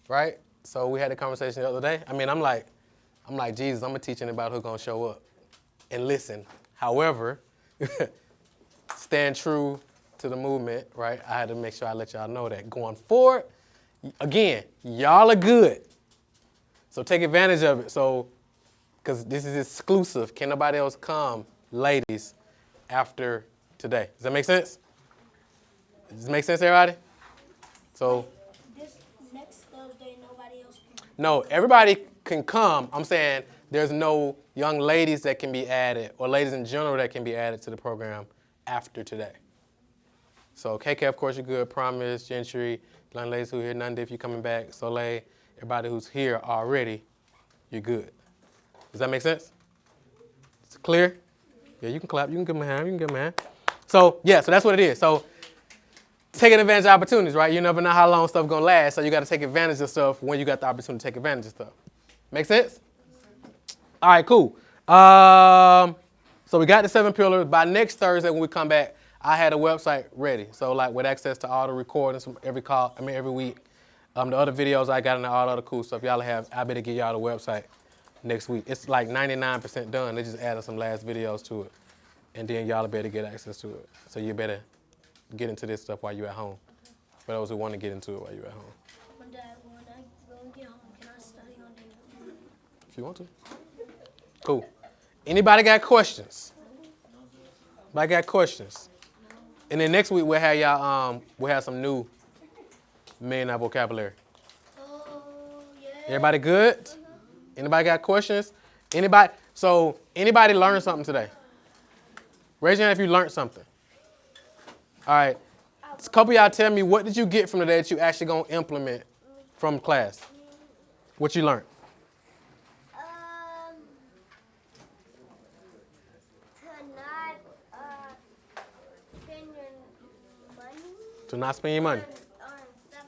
right? So we had a conversation the other day. I mean, I'm like, Jesus, I'm going to teach anybody who's going to show up and listen. However, stand true to the movement, right? I had to make sure I let y'all know that. Going forward, again, y'all are good. So take advantage of it. So, because this is exclusive. Can nobody else come, ladies, after today? Does that make sense? Does it make sense, everybody? So. This next Thursday, nobody else can. No, everybody can come. I'm saying there's no young ladies that can be added or ladies in general that can be added to the program after today. So KK, of course, you're good. Promise, Gentry, young ladies who are here, Nanda, if you're coming back, Soleil, everybody who's here already, you're good. Does that make sense? It's clear? Yeah, you can clap. You can give them a hand. So, yeah, so that's what it is. So taking advantage of opportunities, right? You never know how long stuff's going to last, so you got to take advantage of stuff when you got the opportunity to take advantage of stuff. Make sense? All right, cool. So we got the 7 pillars. By next Thursday when we come back, I had a website ready. So like with access to all the recordings from every week. The other videos I got and all the other cool stuff y'all have, I better get y'all the website next week. It's like 99% done. They just added some last videos to it. And then y'all better get access to it. So you better get into this stuff while you're at home. For those who want to get into it while you're at home. When I get home, can I study on David? If you want to. Cool. Anybody got questions? Anybody got questions? And then next week we'll have y'all we'll have some new Millionaire vocabulary. Oh, yeah. Everybody good? Anybody got questions? Anybody learned something today? Raise your hand if you learned something. All right. A couple of y'all tell me, what did you get from today that you actually going to implement from class? What you learned? To not spend your money. On stuff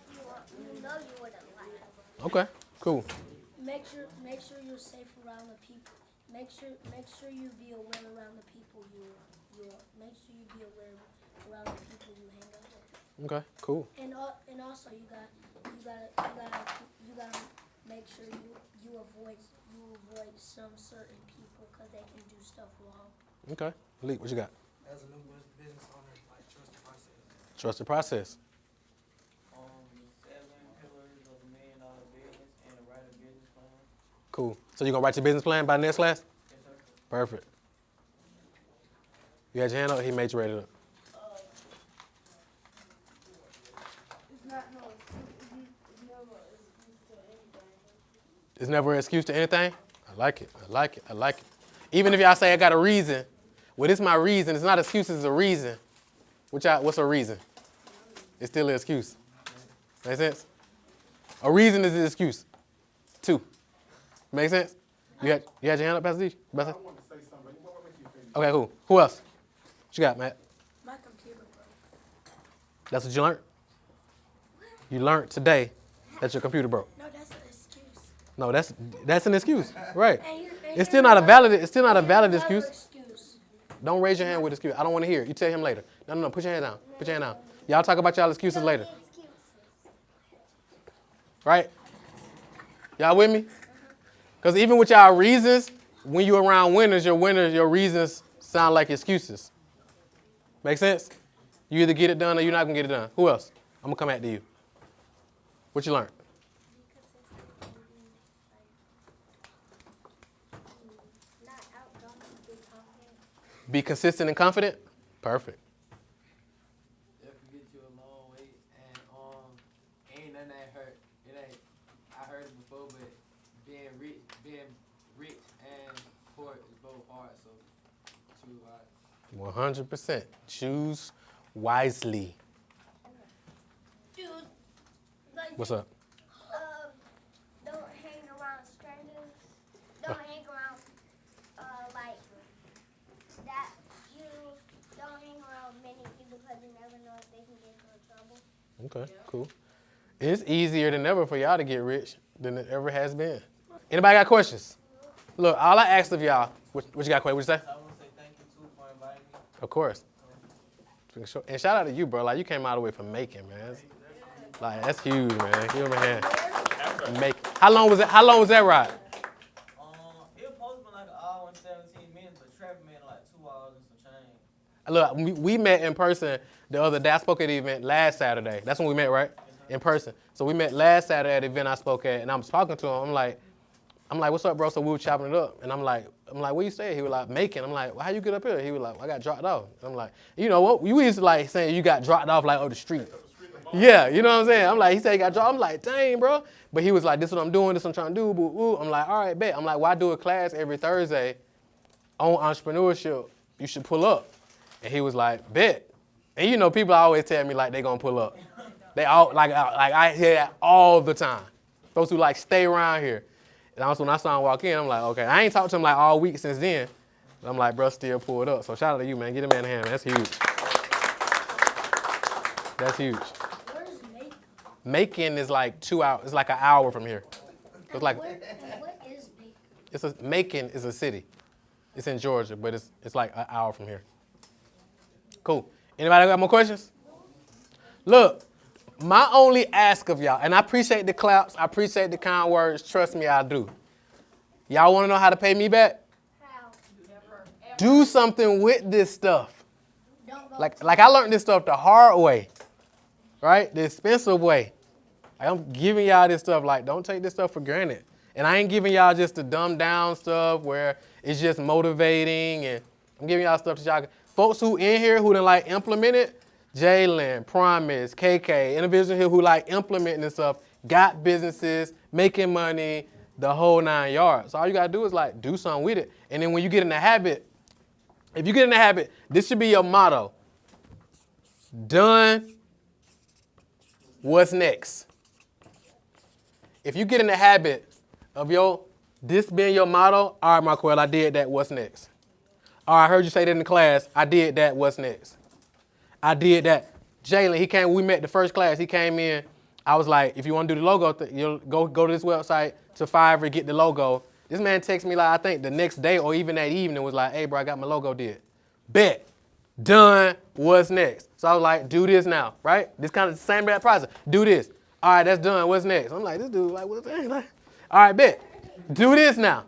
you know you wouldn't like. Okay, cool. Make sure you're safe around the people. Make sure you be aware around the people make sure you be aware around the people you hang out with. Okay, cool. And also you gotta make sure you avoid some certain people because they can do stuff wrong. Okay. Malik, what you got? As a new business owner, like trust the process. Trust the process. 7 pillars of $1 million business and write a business plan. Cool. So you gonna write your business plan by next class? Yes, sir. Perfect. You had your hand up. He made you ready up. It's never an excuse to anything. I like it. I like it. I like it. Even if y'all say I got a reason, well, this is my reason. It's not excuses, it's a reason. What's a reason? It's still an excuse. Make sense? A reason is an excuse. 2. Make sense? You had your hand up, Pastor D? I want to say something. What make you feel? Okay, cool. Who else? What you got, Matt? My computer broke. That's what you learned? You learned today that your computer broke. No, that's an excuse. No, that's an excuse. Right. And It's still not a valid another excuse. Don't raise your hand with excuse. I don't want to hear it. You tell him later. No. Put your hand down. Put your hand down. Y'all talk about y'all excuses later. Right? Y'all with me? Because even with y'all reasons, when you're around winners, your reasons sound like excuses. Make sense? You either get it done or you're not going to get it done. Who else? I'm going to come back to you. What you learned? Be consistent and confident? Perfect. That can get you a long way, and ain't nothing that hurt. It ain't. I heard it before, but being rich and poor is both hard. So choose hard. 100%. Choose wisely. Dude, like, What's up? don't hang around strangers. Don't hang around, like, that. You don't hang around many people because you never know if they can get into trouble. Okay, cool. It's easier than ever for y'all to get rich than it ever has been. Anybody got questions? Look, all I asked of y'all, what you got, Quay? What you say? I want to say thank you, too, for inviting me. Of course. And shout out to you, bro. Like, you came all the way from Macon, man. That's huge, man. Give him a hand. Macon. How long was that ride? It was supposed to be like an hour and 17 minutes, but traffic made like 2 hours and some change. Look, we met in person the other day. I spoke at the event last Saturday. That's when we met, right? In person. So we met last Saturday at the event I spoke at, and I was talking to him. I'm like, what's up, bro? So we were chopping it up, and I'm like, where you stay? He was like, Macon. I'm like, well, how you get up here? He was like, well, I got dropped off. I'm like, you know what? You used to like saying you got dropped off like on the street. Yeah, you know what I'm saying? I'm like, he said he got dropped. I'm like, dang, bro. But he was like, this is what I'm doing. This is what I'm trying to do. Boo, boo. I'm like, all right, bet. I'm like, well, I do a class every Thursday on entrepreneurship. You should pull up. And he was like, bet. And you know, people always tell me like they gonna pull up. They all like I hear that all the time. Those who like stay around here. And also when I saw him walk in, I'm like, okay. I ain't talked to him like all week since then. But I'm like, bro, still pulled up. So shout out to you, man. Get a man a hand, man. That's huge. That's huge. Where is Macon? Macon is like 2 hours. It's like an hour from here. It's like What is Macon? Macon is a city. It's in Georgia, but it's like an hour from here. Cool. Anybody got more questions? Look, my only ask of y'all, and I appreciate the claps, I appreciate the kind words. Trust me, I do. Y'all want to know how to pay me back? How? Do something with this stuff. Don't go. Like I learned this stuff the hard way, right? The expensive way. I'm giving y'all this stuff. Like, don't take this stuff for granted. And I ain't giving y'all just the dumbed down stuff where it's just motivating. And I'm giving y'all stuff that y'all, folks who in here who done like implement it, Jalen, Promise, KK, individuals here who like implementing this stuff, got businesses, making money, the whole 9 yards. So all you gotta do is like do something with it. And then when you get in the habit, if you get in the habit, this should be your motto. Done. What's next? If you get in the habit of this being your motto, all right, Marquel, I did that, what's next? All right, I heard you say that in the class, I did that, what's next? I did that. Jalen, we met the first class, he came in, I was like, if you want to do the logo, you'll go to this website, to Fiverr, get the logo. This man texted me like, I think the next day or even that evening was like, hey, bro, I got my logo did. Bet. Done. What's next? So I was like, do this now, right? This kind of the same process. Do this. All right, that's done. What's next? I'm like, this dude, like, what's that? Like, All right, bet. Do this now.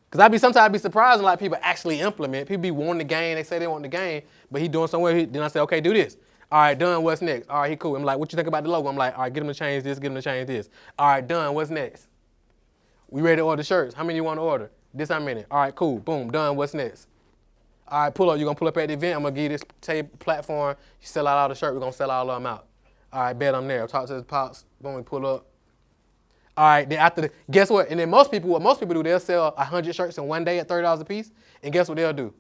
Because sometimes I be surprised when like people actually implement. People be wanting the game. They say they want the game, but he doing somewhere. Then I say, okay, do this. All right, done. What's next? All right, he cool. I'm like, what you think about the logo? I'm like, all right, get him to change this. Get him to change this. All right, done. What's next? We ready to order shirts. How many you want to order? This how many? All right, cool. Boom, done. What's next? All right, pull up. You're going to pull up at the event. I'm going to give you this platform. You sell out all the shirts. We're going to sell all of them out. All right, bet I'm there. Talk to his pops. Boom, we pull up. All right, then guess what? And then what most people do, they'll sell 100 shirts in one day at $30 a piece. And guess what they'll do?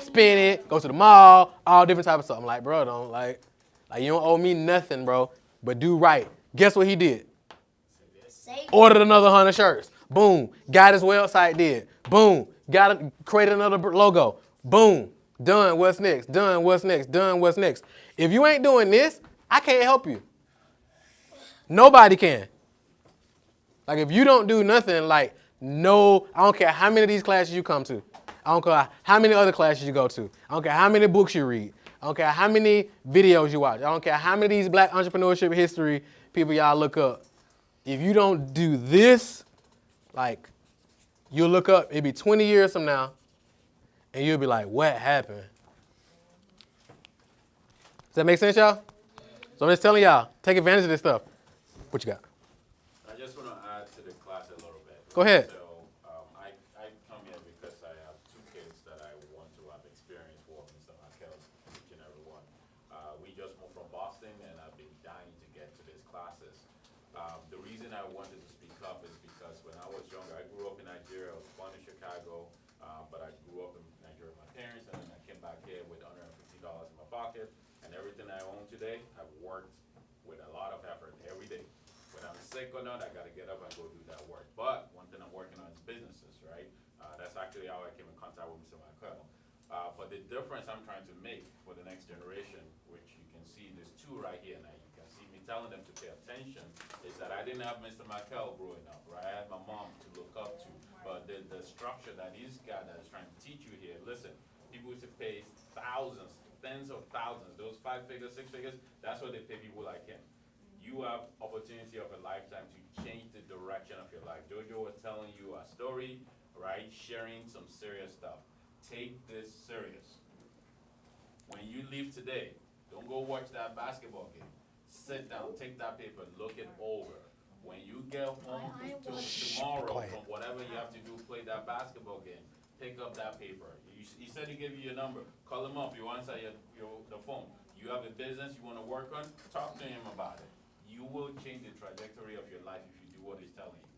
Spin it, go to the mall, all different type of stuff. I'm like, bro, don't like you don't owe me nothing, bro. But do right. Guess what he did? Ordered another 100 shirts. Boom. Got his website did. Boom. Created another logo. Boom. Done. What's next? Done. What's next? Done. What's next? If you ain't doing this, I can't help you. Nobody can. Like if you don't do nothing, like I don't care how many of these classes you come to. I don't care how many other classes you go to. I don't care how many books you read. I don't care how many videos you watch. I don't care how many of these black entrepreneurship history people y'all look up. If you don't do this, like you'll look up, it'll be 20 years from now, and you'll be like, what happened? Does that make sense, y'all? So I'm just telling y'all, take advantage of this stuff. What you got? I just want to add to the class a little bit. Go ahead. So I come here because I have two kids that I want to have experience for Mr. Michael's, each and every one. We just moved from Boston, and I've been dying to get to these classes. The reason I wanted to speak up is because when I was younger, I grew up in Nigeria. I was born in Chicago, but I grew up in Nigeria with my parents, and then I came back here with $150 in my pocket, and everything I own today, I've worked with a lot of effort every day. Whether I'm sick or not, I got to get up and go do that work. But one thing I'm working on is businesses, right? That's actually how I came in contact with Mr. Michael. But the difference I'm trying to make for the next generation, which you can see, there's two right here now. You can see me telling them to pay attention, is that I didn't have Mr. Michael growing up, right? I had my mom to look up to. But the structure that he's got that is trying to teach you here, listen, people used to pay thousands, tens of thousands, those 5 figures, 6 figures, that's what they pay people like him. You have opportunity of a lifetime to change the direction of your life. Jojo was telling you a story, right? Sharing some serious stuff. Take this serious. When you leave today, don't go watch that basketball game. Sit down, take that paper, look it over. When you get home tomorrow from whatever you have to do, play that basketball game, pick up that paper. He said he gave you your number. Call him up. You answer the phone. You have a business you want to work on, talk to him about it. You will change the trajectory of your life if you do what he's telling you.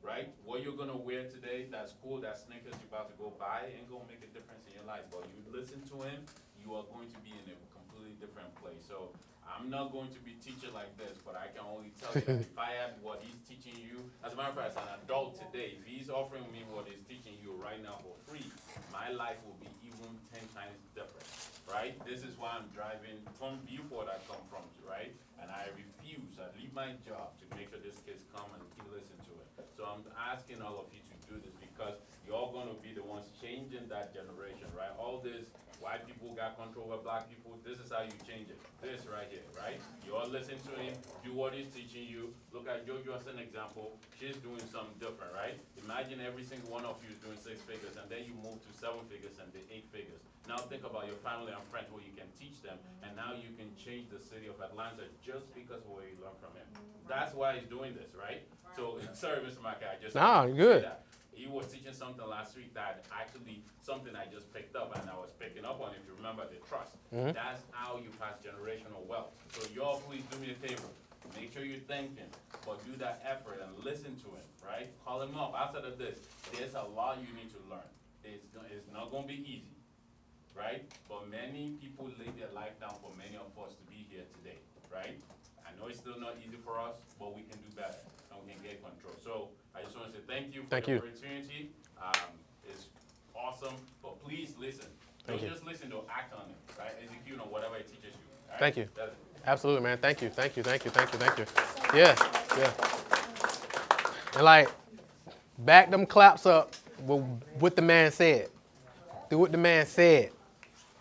Right? What you're going to wear today, that's cool, that sneakers you're about to go buy, ain't going to make a difference in your life. But you listen to him, you are going to be in a completely different place. So I'm not going to be teaching like this, but I can only tell you that if I had what he's teaching you, as a matter of fact, as an adult today, if he's offering me what he's teaching you right now for free, my life will be even 10 times different. Right? This is why I'm driving from Beaufort I come from, right? And I refuse. I leave my job to make sure these kids come and listen to it. So I'm asking all of you to do this because you're all going to be the ones changing that generation, right? All this white people got control over black people. This is how you change it. This right here, right? You all listen to him, do what he's teaching you. Look at Jojo as an example. She's doing something different, right? Imagine every single one of you is doing 6 figures, and then you move to 7 figures and then 8 figures. Now think about your family and friends where you can teach them, and now you can change the city of Atlanta just because of what you learned from him. That's why he's doing this, right? So, sorry, Mr. Mackay, I just good. That. He was teaching something last week that actually something I just picked up, and I was picking up on, if you remember, the trust. Mm-hmm. That's how you pass generational wealth. So y'all please do me a favor. Make sure you're thinking, but do that effort and listen to him, right? Call him up. Outside of this, there's a lot you need to learn. It's not going to be easy, right? But many people lay their life down for many of us to be here today, right? I know it's still not easy for us, but we can do better and we can get control. So I just want to say thank you for the opportunity. It's awesome, but please listen. Don't just listen, though, act on it, right? Execute on whatever it teaches you. Right? Thank you. Absolutely, man. Thank you. Yeah. And like, back them claps up with what the man said. Do what the man said.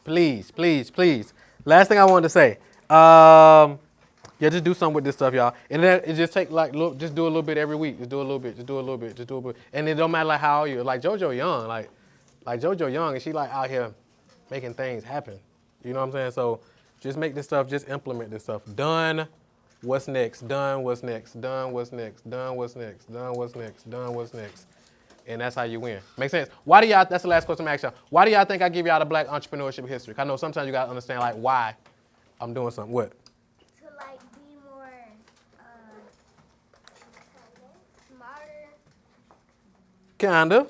Please. Last thing I wanted to say. Yeah, just do something with this stuff, y'all. And then it just take like, look, just do a little bit every week. Just do a little bit. Just do a little bit. Just do a little bit. And it don't matter like how old you. Like JoJo young, like JoJo young, and she like out here making things happen. You know what I'm saying? So just make this stuff. Just implement this stuff. Done. What's next? Done. What's next? Done. What's next? Done. What's next? Done. What's next? Done. What's next? And that's how you win. Make sense? Why do y'all? That's the last question I'm asking y'all. Why do y'all think I give y'all the Black entrepreneurship history? I know sometimes you gotta understand like why I'm doing something. What? To like be more smarter. Kinda.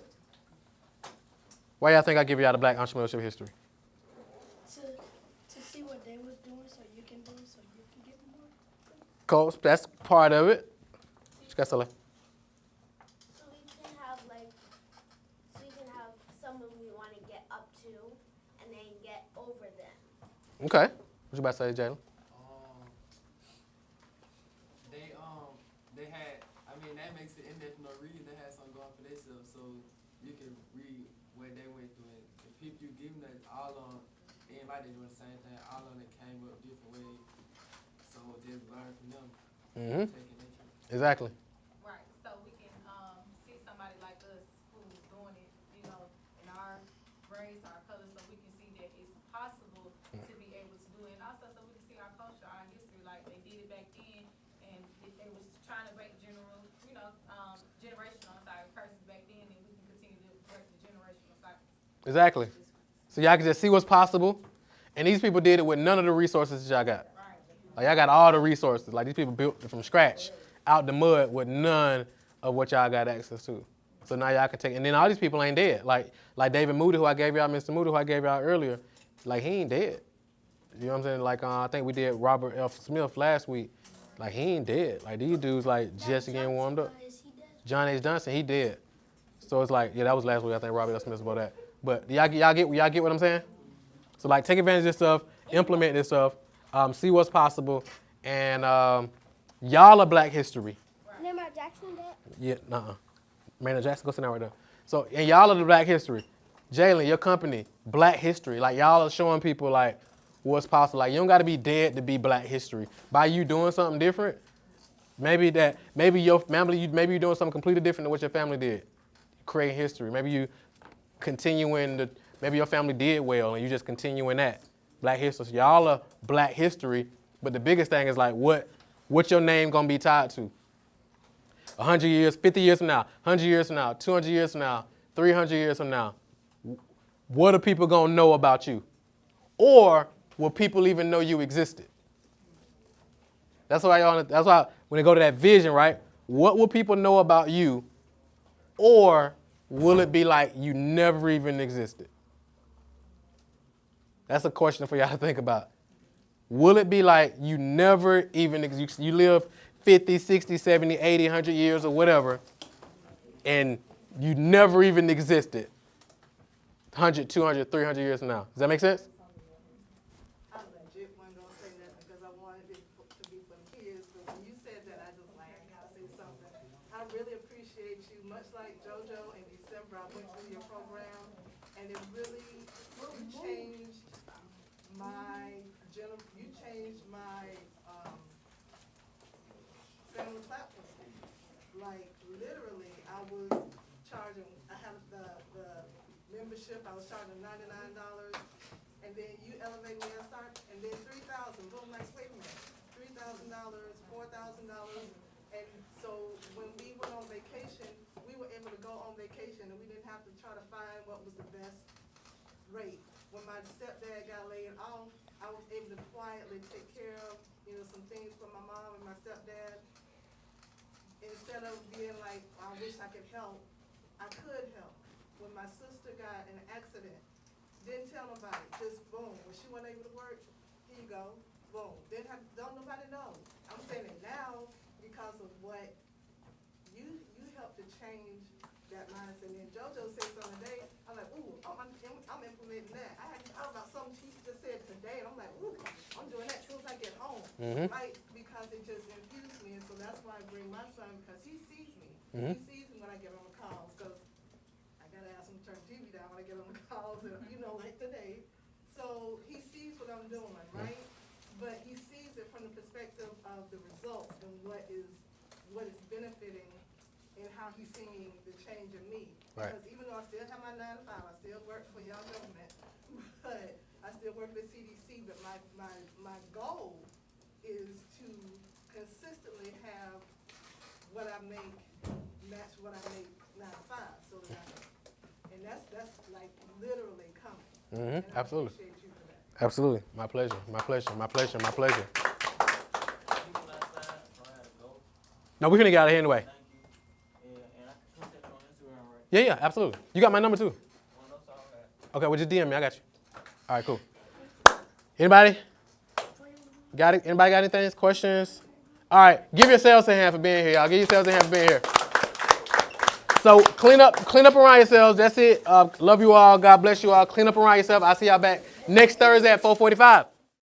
Why y'all think I give y'all the Black entrepreneurship history? To see what they was doing, so you can do, so you can get more. Coach, that's part of it. What you got to say? So we can have someone we want to get up to and then get over them. Okay. What you about to say, Jalen? They had, I mean, that makes it indefinite reading. They had something going for themselves, so you can read what they went through. And the people you give them that, all on, it ain't like they doing the same thing. All on it came up different ways. So just learn from them. Mm-hmm. Taking interest. Exactly. Right. So we can see somebody like us who's doing it, you know, in our race, our color, so we can see that it's possible to be able to do it. And also so we can see our culture, our history, like they did it back then, and they was trying to break generational curses back then, and we can continue to break the generational cycles. Exactly. So y'all can just see what's possible. And these people did it with none of the resources that y'all got. Like y'all got all the resources. Like these people built it from scratch, out the mud with none of what y'all got access to. So now y'all can take, and then all these people ain't dead. Like David Moody, who I gave y'all, Mr. Moody, who I gave y'all earlier, like he ain't dead. You know what I'm saying? Like I think we did Robert F. Smith last week. Like he ain't dead. Like these dudes like just getting warmed up. John H. Johnson, he dead. So it's like, yeah, that was last week. I think Robert F. Smith about that. But y'all get what I'm saying? So like take advantage of this stuff, implement this stuff, see what's possible, and y'all are Black history. Lamar Jackson did? Yeah, Maynard Jackson, go sit down right there. So, and y'all are the Black history. Jalen, your company, Black history. Like y'all are showing people like what's possible. Like you don't got to be dead to be Black history. By you doing something different, maybe your family, maybe you're doing something completely different than what your family did. Create history. Maybe you continuing maybe your family did well and you just continuing that. Black history. So y'all are Black history, but the biggest thing is like what your name gonna be tied to. 100 years, 50 years from now, 100 years from now, 200 years from now, 300 years from now. What are people gonna know about you? Or will people even know you existed? That's why when they go to that vision, right? What will people know about you? Or will it be like you never even existed? That's a question for y'all to think about. Will it be like you never even existed? You live 50, 60, 70, 80, 100 years or whatever, and you never even existed 100, 200, 300 years from now. Does that make sense? I legit wasn't going to say nothing because I wanted it to be for the kids, but when you said that, I just like, I got to say something. I really appreciate you. Much like JoJo in December, I went through your program, and it really changed my family platform. Like literally, I was charging. I have the membership. I was charging $99, and then you elevate me and start, and then $3,000. Boom! Like wait a minute, $3,000, $4,000, and so when we went on vacation, we were able to go on vacation, and we didn't have to try to find what was the best rate. When my stepdad got laid off, I was able to quietly take care of, some things for my mom and my stepdad. Instead of being like, I wish I could help, I could help. When my sister got in an accident, didn't tell nobody, just boom. When she wasn't able to work, here you go, boom. Don't nobody know. I'm saying it now because of what you helped to change that mindset. And then JoJo said something today, I'm like, ooh, I'm implementing that. I thought about something she just said today, and I'm like, ooh, I'm doing that as soon as I get home. Right? Because it just infused me, and so that's why I bring my son, because he sees me. He sees me when I get on the calls, because I got to ask him to turn the TV down when I get on the calls, and like today. So he sees what I'm doing, right? But he sees sees it from the perspective of the results and what is benefiting and how he's seeing the change in me. Right. Because even though I still have my 9 to 5, I still work for y'all government, but I still work at CDC, but my goal is to consistently have what I make match what I make 9 to 5, so that and that's like literally coming. And I Absolutely. appreciate you for that. Absolutely. My pleasure. My pleasure. My pleasure. My pleasure. People outside, so I had to go. No, we're gonna get out of here anyway. Thank you. Yeah, and I can contact you on Instagram, right? Yeah, yeah, absolutely. You got my number too. Well, that's all right. Okay, well just DM me. I got you. All right, cool. Anybody? Got it? Anybody got anything? Questions? All right, give yourselves a hand for being here, y'all. Give yourselves a hand for being here. So clean up around yourselves. That's it. Love you all. God bless you all. Clean up around yourself. I'll see y'all back next Thursday at 4:45.